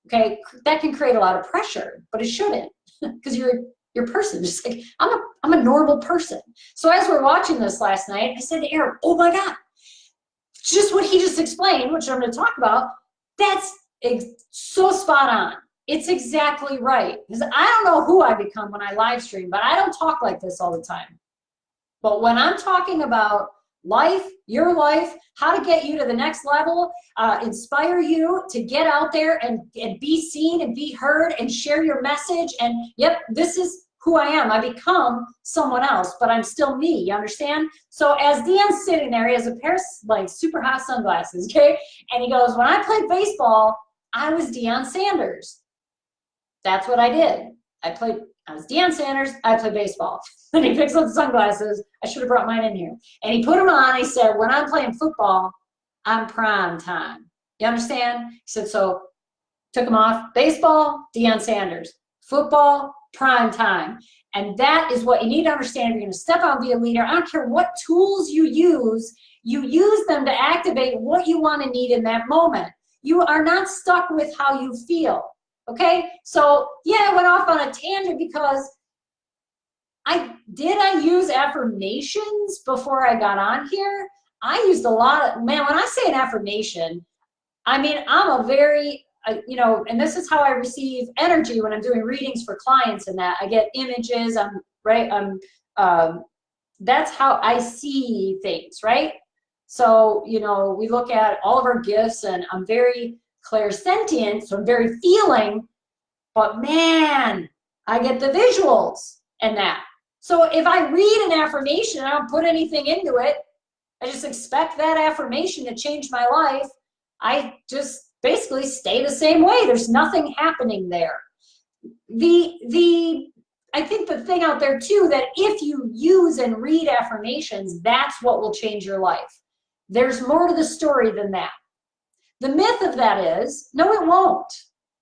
okay? That can create a lot of pressure, but it shouldn't, because you're a person, just like, I'm a normal person. So as we're watching this last night, I said to Eric, oh my God, just what he just explained, which I'm going to talk about, that's so spot on. It's exactly right. Because I don't know who I become when I live stream, but I don't talk like this all the time. But when I'm talking about life, your life, how to get you to the next level, inspire you to get out there and be seen and be heard and share your message. And yep, this is who I am. I become someone else, but I'm still me, you understand? So as Deion's sitting there, he has a pair of like super hot sunglasses, okay? And he goes, when I played baseball, I was Deion Sanders. That's what I did. I was Deion Sanders, I played baseball. And he picks up the sunglasses. I should have brought mine in here. And he put them on. He said, when I'm playing football, I'm prime time. You understand? He said, so took them off. Baseball, Deion Sanders. Football, prime time. And that is what you need to understand. If you're going to step out and be a leader, I don't care what tools you use them to activate what you want to need in that moment. You are not stuck with how you feel. Okay, so yeah, I went off on a tangent because I use affirmations before I got on here. I used a lot of, man, when I say an affirmation, I mean, I'm a very, and this is how I receive energy when I'm doing readings for clients and that. I get images, that's how I see things, right? So, we look at all of our gifts and I'm very clairsentient, so I'm very feeling, but man, I get the visuals and that. So if I read an affirmation, I don't put anything into it, I just expect that affirmation to change my life, I just basically stay the same way. There's nothing happening there. I think the thing out there too, that if you use and read affirmations, that's what will change your life. There's more to the story than that. The myth of that is, no, it won't.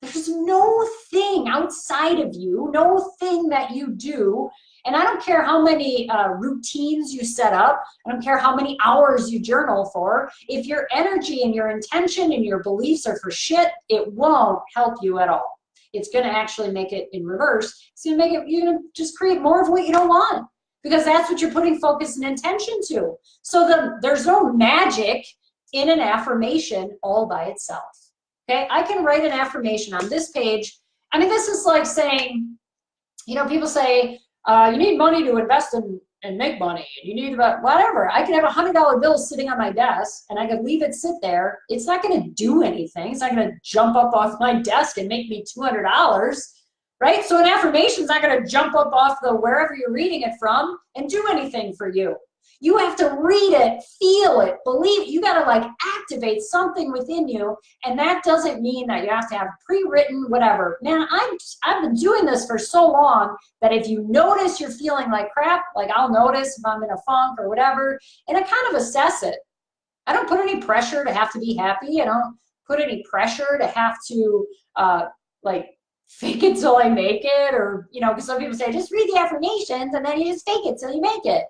There's no thing outside of you, no thing that you do. And I don't care how many routines you set up. I don't care how many hours you journal for. If your energy and your intention and your beliefs are for shit, it won't help you at all. It's going to actually make it in reverse. It's going to make it, you're going to just create more of what you don't want, because that's what you're putting focus and intention to. So there's no magic in an affirmation all by itself. Okay, I can write an affirmation on this page. I mean, this is like saying, you know, people say, you need money to invest in and make money. You need about whatever. I could have $100 bill sitting on my desk and I could leave it sit there. It's not going to do anything. It's not going to jump up off my desk and make me $200, right? So an affirmation is not going to jump up off the wherever you're reading it from and do anything for you. You have to read it, feel it, believe it. You got to like activate something within you. And that doesn't mean that you have to have pre-written whatever. Man, I've been doing this for so long that if you notice you're feeling like crap, like I'll notice if I'm in a funk or whatever, and I kind of assess it. I don't put any pressure to have to be happy. I don't put any pressure to have to like fake it till I make it, or, you know, because some people say, just read the affirmations and then you just fake it till you make it.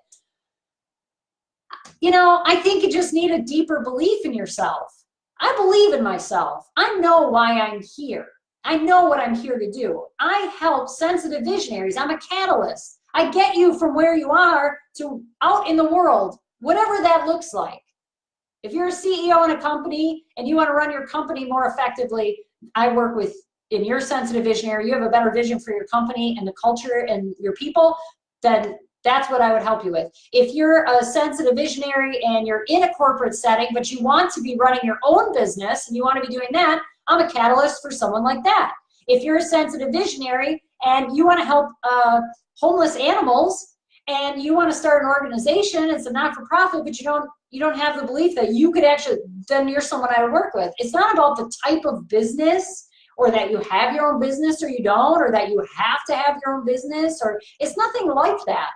You know, I think you just need a deeper belief in yourself. I believe in myself. I know why I'm here. I know what I'm here to do. I help sensitive visionaries. I'm a catalyst. I get you from where you are to out in the world, whatever that looks like. If you're a CEO in a company and you want to run your company more effectively, I work with, in your sensitive visionary, you have a better vision for your company and the culture and your people, then that's what I would help you with. If you're a sensitive visionary and you're in a corporate setting, but you want to be running your own business and you want to be doing that, I'm a catalyst for someone like that. If you're a sensitive visionary and you want to help homeless animals and you want to start an organization, it's a not-for-profit, but you don't have the belief that you could actually, then you're someone I would work with. It's not about the type of business, or that you have your own business or you don't, or that you have to have your own business, or it's nothing like that.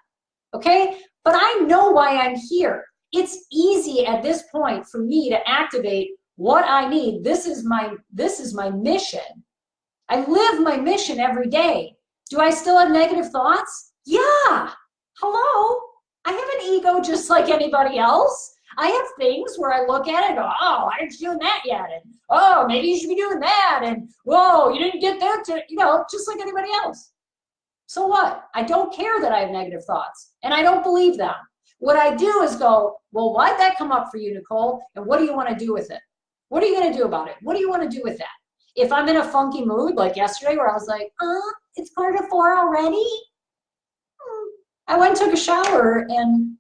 Okay, but I know why I'm here. It's easy at this point for me to activate what I need. This is my mission. I live my mission every day. Do I still have negative thoughts? Yeah. Hello. I have an ego just like anybody else. I have things where I look at it and go, oh, I ain't doing that yet. And oh, maybe you should be doing that. And whoa, you didn't get that to, you know, just like anybody else. So what? I don't care that I have negative thoughts and I don't believe them. What I do is go, well, why'd that come up for you, Nicole? And what do you want to do with it? What are you going to do about it? What do you want to do with that? If I'm in a funky mood, like yesterday where I was like, it's 3:45 already. I went and took a shower and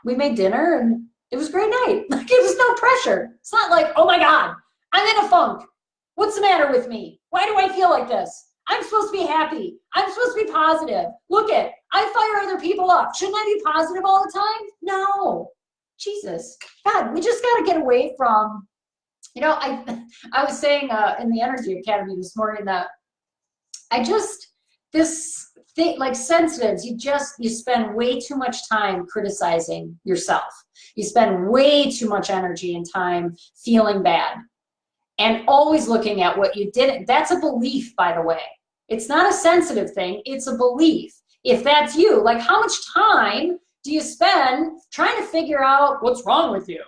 we made dinner and it was a great night. Like, it was no pressure. It's not like, oh my God, I'm in a funk. What's the matter with me? Why do I feel like this? I'm supposed to be happy. I'm supposed to be positive. Look it, I fire other people up. Shouldn't I be positive all the time? No. Jesus. God, we just got to get away from, you know, I was saying in the Energy Academy this morning that this thing, like sensitives, you spend way too much time criticizing yourself. You spend way too much energy and time feeling bad. And always looking at what you didn't. That's a belief, by the way. It's not a sensitive thing, it's a belief. If that's you, like how much time do you spend trying to figure out what's wrong with you?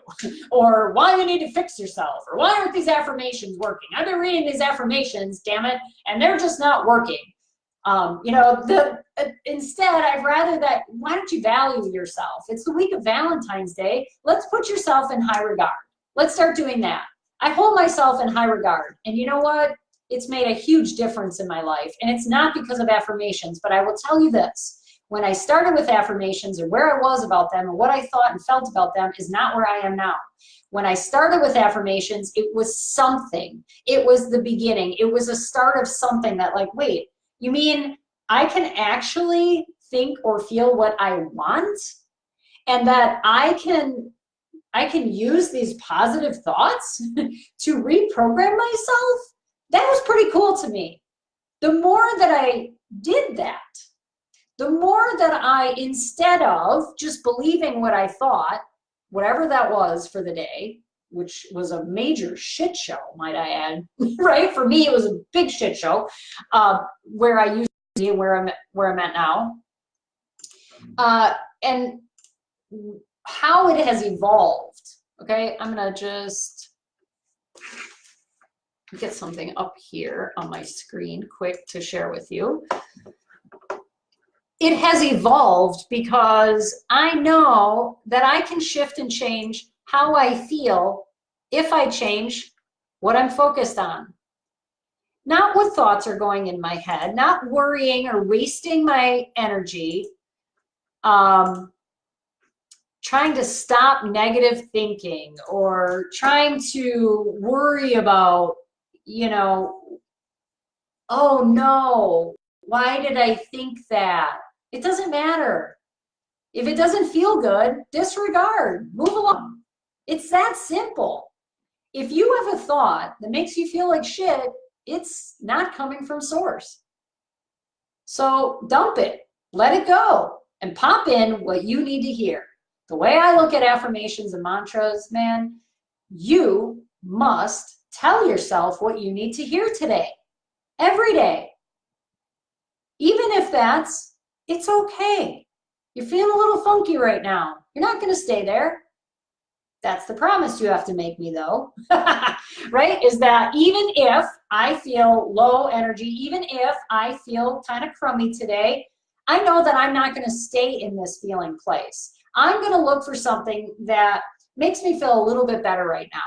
Or why you need to fix yourself? Or why aren't these affirmations working? I've been reading these affirmations, damn it, and they're just not working. You know, instead, I'd rather that, why don't you value yourself? It's the week of Valentine's Day. Let's put yourself in high regard. Let's start doing that. I hold myself in high regard. And you know what? It's made a huge difference in my life. And it's not because of affirmations, but I will tell you this. When I started with affirmations, or where I was about them, or what I thought and felt about them, is not where I am now. When I started with affirmations, it was something. It was the beginning. It was a start of something that, like, wait, you mean I can actually think or feel what I want, and that I can use these positive thoughts to reprogram myself, that was pretty cool to me. The more that I did that, the more that I, instead of just believing what I thought, whatever that was for the day, which was a major shit show, might I add, right? For me, it was a big shit show, where I used to be and where I'm at now. And how it has evolved. Okay, I'm gonna just get something up here on my screen quick to share with you. It has evolved because I know that I can shift and change how I feel if I change what I'm focused on. Not what thoughts are going in my head, not worrying or wasting my energy, trying to stop negative thinking or trying to worry about, you know, oh no, why did I think that? It doesn't matter. If it doesn't feel good, disregard, move along. It's that simple. If you have a thought that makes you feel like shit, it's not coming from source. So dump it, let it go, and pop in what you need to hear. The way I look at affirmations and mantras, man, you must tell yourself what you need to hear today, every day. Even if it's okay. You're feeling a little funky right now. You're not going to stay there. That's the promise you have to make me, though, right? Is that even if I feel low energy, even if I feel kind of crummy today, I know that I'm not going to stay in this feeling place. I'm going to look for something that makes me feel a little bit better right now.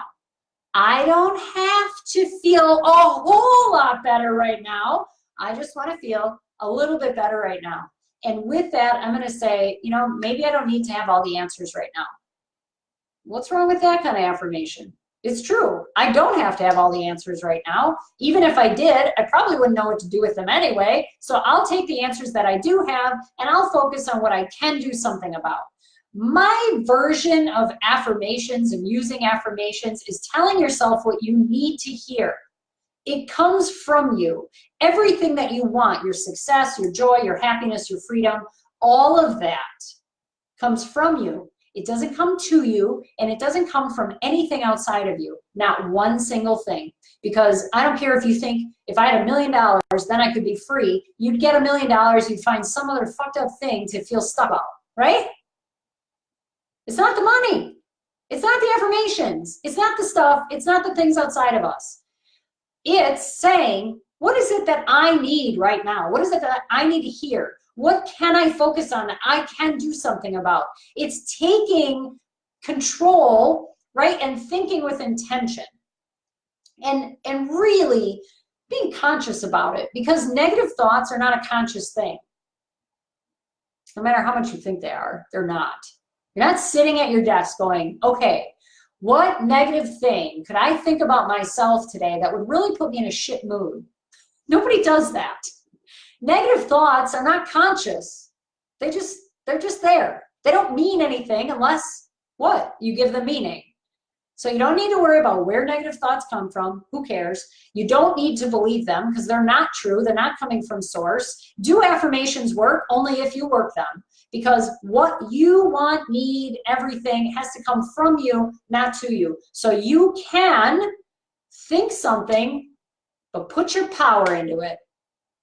I don't have to feel a whole lot better right now. I just want to feel a little bit better right now. And with that, I'm going to say, you know, maybe I don't need to have all the answers right now. What's wrong with that kind of affirmation? It's true. I don't have to have all the answers right now. Even if I did, I probably wouldn't know what to do with them anyway. So I'll take the answers that I do have and I'll focus on what I can do something about. My version of affirmations and using affirmations is telling yourself what you need to hear. It comes from you. Everything that you want, your success, your joy, your happiness, your freedom, all of that comes from you. It doesn't come to you, and it doesn't come from anything outside of you. Not one single thing. Because I don't care if you think, if I had $1 million, then I could be free. You'd get $1 million, you'd find some other fucked up thing to feel stuck about, right? It's not the money. It's not the affirmations. It's not the stuff. It's not the things outside of us. It's saying, what is it that I need right now? What is it that I need to hear? What can I focus on that I can do something about? It's taking control, right, and thinking with intention. And really being conscious about it, because negative thoughts are not a conscious thing. No matter how much you think they are, they're not. You're not sitting at your desk going, okay, what negative thing could I think about myself today that would really put me in a shit mood? Nobody does that. Negative thoughts are not conscious. They're just there. They don't mean anything unless what? You give them meaning. So you don't need to worry about where negative thoughts come from. Who cares? You don't need to believe them because they're not true. They're not coming from source. Do affirmations work? Only if you work them. Because what you want, need, everything has to come from you, not to you. So you can think something, but put your power into it.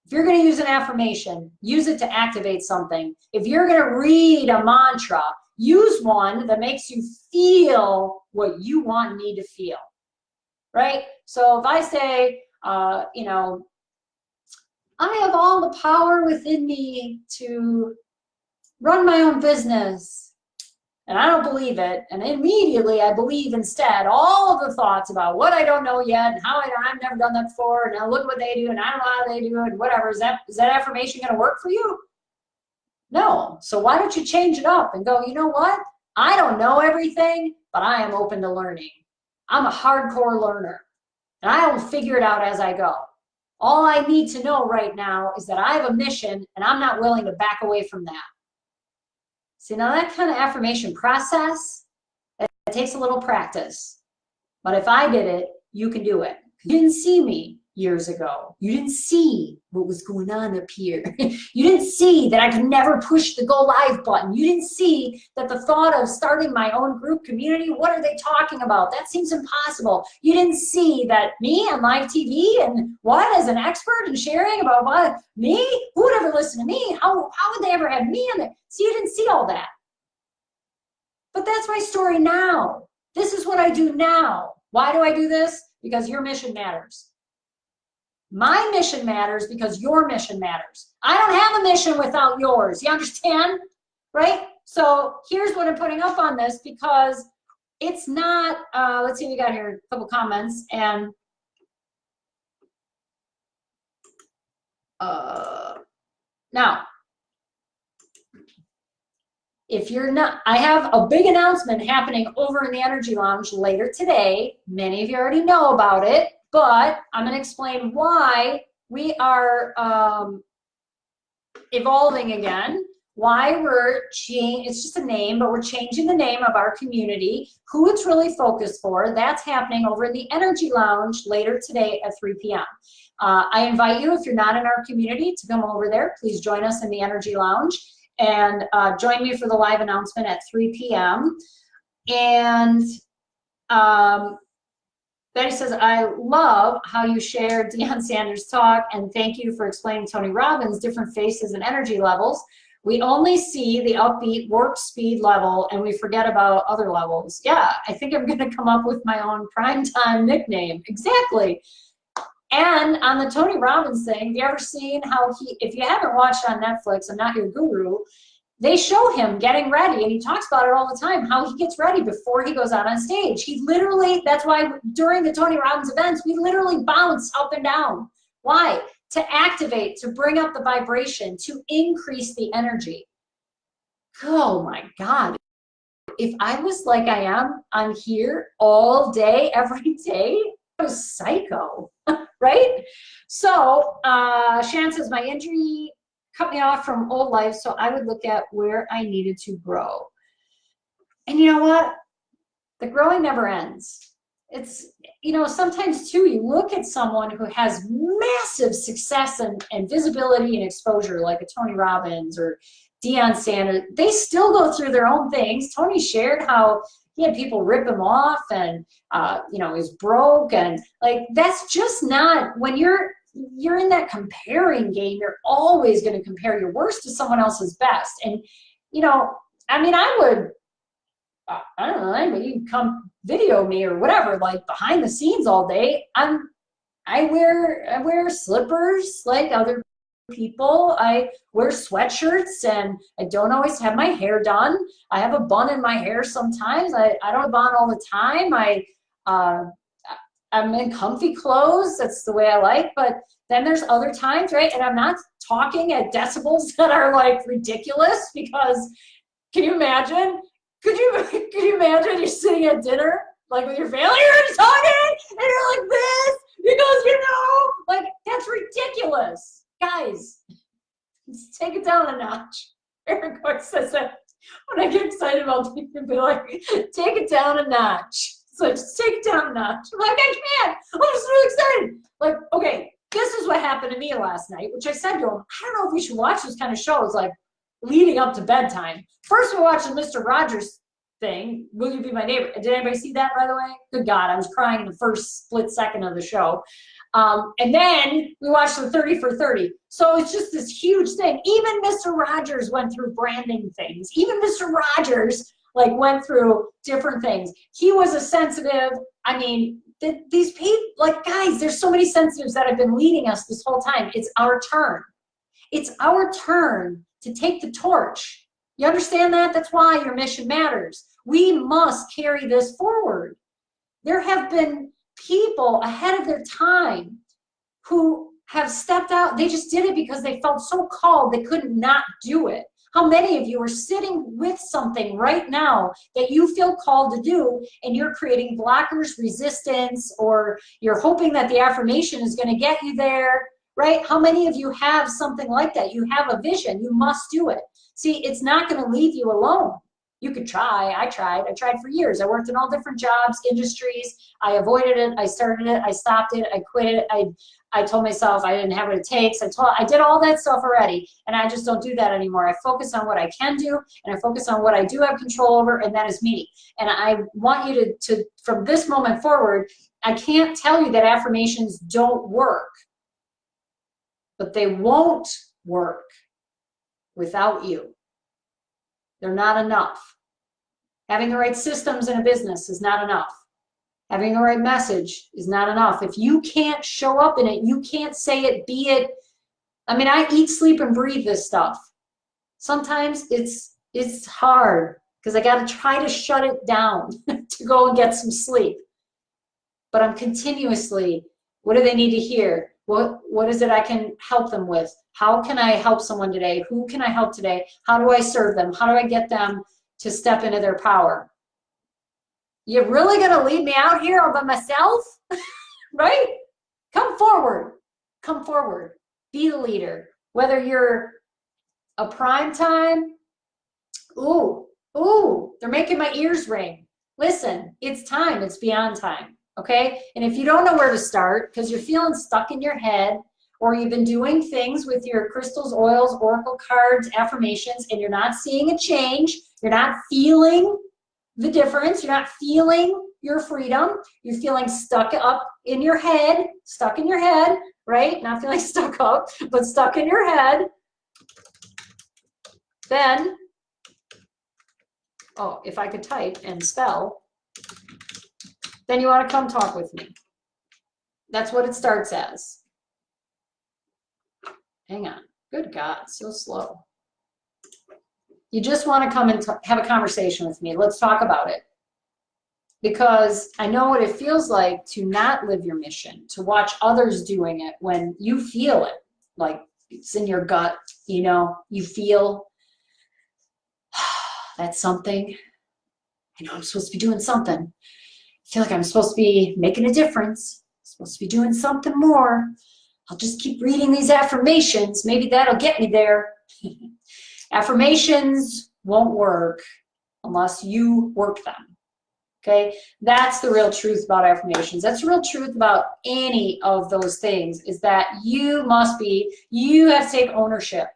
If you're going to use an affirmation, use it to activate something. If you're going to read a mantra, use one that makes you feel what you want and need to feel, right? So if I say, you know, I have all the power within me to run my own business, and I don't believe it, and immediately I believe instead all of the thoughts about what I don't know yet and how I've never done that before, and now look what they do, and I don't know how they do it, and whatever. Is that affirmation going to work for you? No. So why don't you change it up and go, you know what? I don't know everything, but I am open to learning. I'm a hardcore learner, and I will figure it out as I go. All I need to know right now is that I have a mission and I'm not willing to back away from that. See, now that kind of affirmation process, it takes a little practice. But if I did it, you can do it. You didn't see me years ago. You didn't see what was going on up here. You didn't see that I could never push the go live button. You didn't see that the thought of starting my own group community, what are they talking about? That seems impossible. You didn't see that me on live TV and what as an expert and sharing about what me? Who would ever listen to me? How would they ever have me in there? See, you didn't see all that. But that's my story now. This is what I do now. Why do I do this? Because your mission matters. My mission matters because your mission matters. I don't have a mission without yours. You understand? Right? So here's what I'm putting up on this, because it's not, let's see, we got here a couple comments. And now, if you're not, I have a big announcement happening over in the Energy Lounge later today. Many of you already know about it, but I'm going to explain why we are evolving again, why we're changing, it's just a name, but we're changing the name of our community, who it's really focused for. That's happening over in the Energy Lounge later today at 3 p.m. I invite you, if you're not in our community, to come over there. Please join us in the Energy Lounge. And join me for the live announcement at 3 p.m. And Betty says, I love how you shared Deion Sanders' talk, and thank you for explaining Tony Robbins' different faces and energy levels. We only see the upbeat work speed level, and we forget about other levels. Yeah, I think I'm going to come up with my own primetime nickname. Exactly. And on the Tony Robbins thing, have you ever seen how he, if you haven't watched on Netflix, I'm not your guru, they show him getting ready, and he talks about it all the time, how he gets ready before he goes out on stage. He literally, that's why during the Tony Robbins events, we literally bounce up and down. Why? To activate, to bring up the vibration, to increase the energy. Oh my God. If I was like I am on here all day, every day, I was psycho. Right? So Shan says, my injury cut me off from old life, so I would look at where I needed to grow. And you know what? The growing never ends. It's, you know, sometimes too, you look at someone who has massive success and visibility and exposure, like a Tony Robbins or Deion Sanders. They still go through their own things. Tony shared how he had people rip him off, and you know, he's broke, and like, that's just not, when you're in that comparing game, you're always going to compare your worst to someone else's best. And you know, I mean, I would, I don't know, but you can come video me or whatever, like behind the scenes all day. I wear slippers like other people. I wear sweatshirts, and I don't always have my hair done. I have a bun in my hair sometimes. I don't have a bun all the time. I'm in comfy clothes. That's the way I like. But then there's other times, right? And I'm not talking at decibels that are like ridiculous, because can you imagine? Could you imagine you're sitting at dinner like with your family, you're talking and you're like this, because you know, like, that's ridiculous. Guys, let's take it down a notch. Eric Cook says that when I get excited about things, be like, take it down a notch. So just take it down a notch. I'm like, I can't. I'm just really excited. Like, okay, this is what happened to me last night, which I said to him, I don't know if we should watch this kind of shows like leading up to bedtime. First, we watched the Mr. Rogers thing, Will You Be My Neighbor? Did anybody see that, by the way? Good God, I was crying in the first split second of the show. And then we watched the 30 for 30. So it's just this huge thing. Even Mr. Rogers went through branding things. Even Mr. Rogers like went through different things. He was a sensitive. I mean, these people, like, guys, there's so many sensitives that have been leading us this whole time. It's our turn. It's our turn to take the torch. You understand that? That's why your mission matters. We must carry this forward. There have been people ahead of their time who have stepped out. They just did it because they felt so called they couldn't not do it. How many of you are sitting with something right now that you feel called to do, and you're creating blockers, resistance, or you're hoping that the affirmation is going to get you there, right? How many of you have something like that? You have a vision. You must do it. See, it's not going to leave you alone. You could try. I tried for years. I worked in all different jobs, industries. I avoided it. I started it. I stopped it. I quit it. I told myself I didn't have what it takes. I did all that stuff already, and I just don't do that anymore. I focus on what I can do, and I focus on what I do have control over, and that is me. And I want you to from this moment forward, I can't tell you that affirmations don't work, but they won't work without you. They're not enough. Having the right systems in a business is not enough. Having the right message is not enough. If you can't show up in it, you can't say it, be it. I mean, I eat, sleep, and breathe this stuff. Sometimes it's hard because I got to try to shut it down to go and get some sleep. But I'm continuously, what do they need to hear? What is it I can help them with? How can I help someone today? Who can I help today? How do I serve them? How do I get them to step into their power? You're really going to leave me out here all by myself? Right? Come forward. Come forward. Be the leader. Whether you're a prime time, ooh, they're making my ears ring. Listen, it's time. It's beyond time. Okay? And if you don't know where to start because you're feeling stuck in your head, or you've been doing things with your crystals, oils, oracle cards, affirmations, and you're not seeing a change, you're not feeling the difference, you're not feeling your freedom, you're feeling stuck up in your head, right? Not feeling stuck up, but stuck in your head, then, oh, if I could type and spell, then you want to come talk with me. That's what it starts as. Hang on. Good God, so slow. You just want to come and have a conversation with me. Let's talk about it. Because I know what it feels like to not live your mission, to watch others doing it when you feel it, like it's in your gut, you know, you feel that's something. I know I'm supposed to be doing something. I feel like I'm supposed to be making a difference. I'm supposed to be doing something more. I'll just keep reading these affirmations. Maybe that'll get me there. Affirmations won't work unless you work them. Okay? That's the real truth about affirmations. That's the real truth about any of those things, is that you have to take ownership.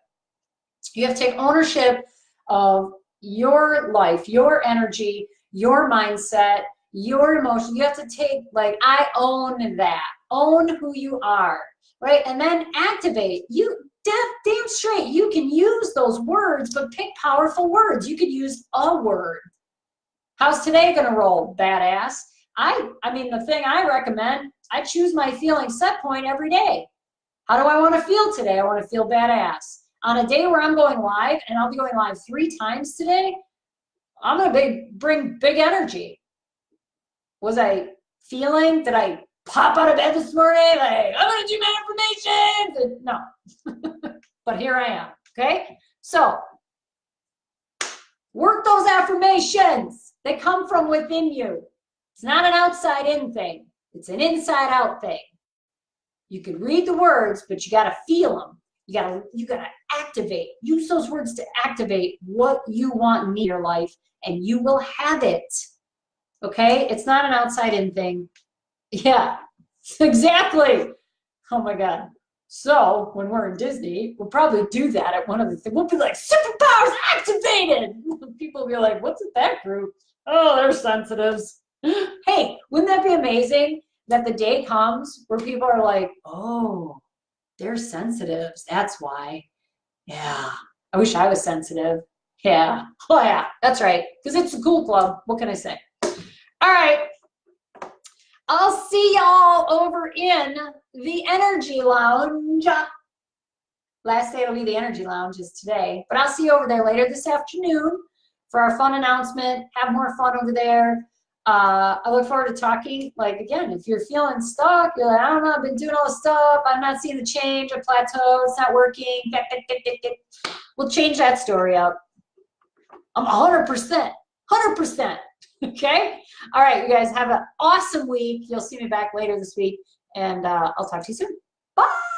You have to take ownership of your life, your energy, your mindset, your emotion. You have to take, like, I own that. Own who you are. Right? And then activate. You damn straight. You can use those words, but pick powerful words. You could use a word. How's today going to roll? Badass. I mean, the thing I recommend, I choose my feeling set point every day. How do I want to feel today? I want to feel badass. On a day where I'm going live, and I'll be going live 3 times today, I'm going to bring big energy. Was I feeling? Did I pop out of bed this morning, like, I'm going to do my affirmations? No. But here I am, okay? So, work those affirmations. They come from within you. It's not an outside-in thing. It's an inside-out thing. You can read the words, but you got to feel them. You got to activate. Use those words to activate what you want in your life, and you will have it, okay? It's not an outside-in thing. Yeah, exactly. Oh my God. So when we're in Disney, we'll probably do that at one of the things. We'll be like, superpowers activated. People will be like, what's with that group? Oh, they're sensitives. Hey, wouldn't that be amazing that the day comes where people are like, oh, they're sensitives. That's why. Yeah. I wish I was sensitive. Yeah. Oh yeah, that's right. Because it's a cool club. What can I say? All right. I'll see y'all over in the Energy Lounge. Last day it'll be the Energy Lounge is today. But I'll see you over there later this afternoon for our fun announcement. Have more fun over there. I look forward to talking. Like, again, if you're feeling stuck, you're like, I don't know, I've been doing all this stuff. I'm not seeing the change. I plateau. It's not working. we'll change that story up. I'm 100%, 100%. Okay? All right, you guys have an awesome week. You'll see me back later this week, and I'll talk to you soon. Bye.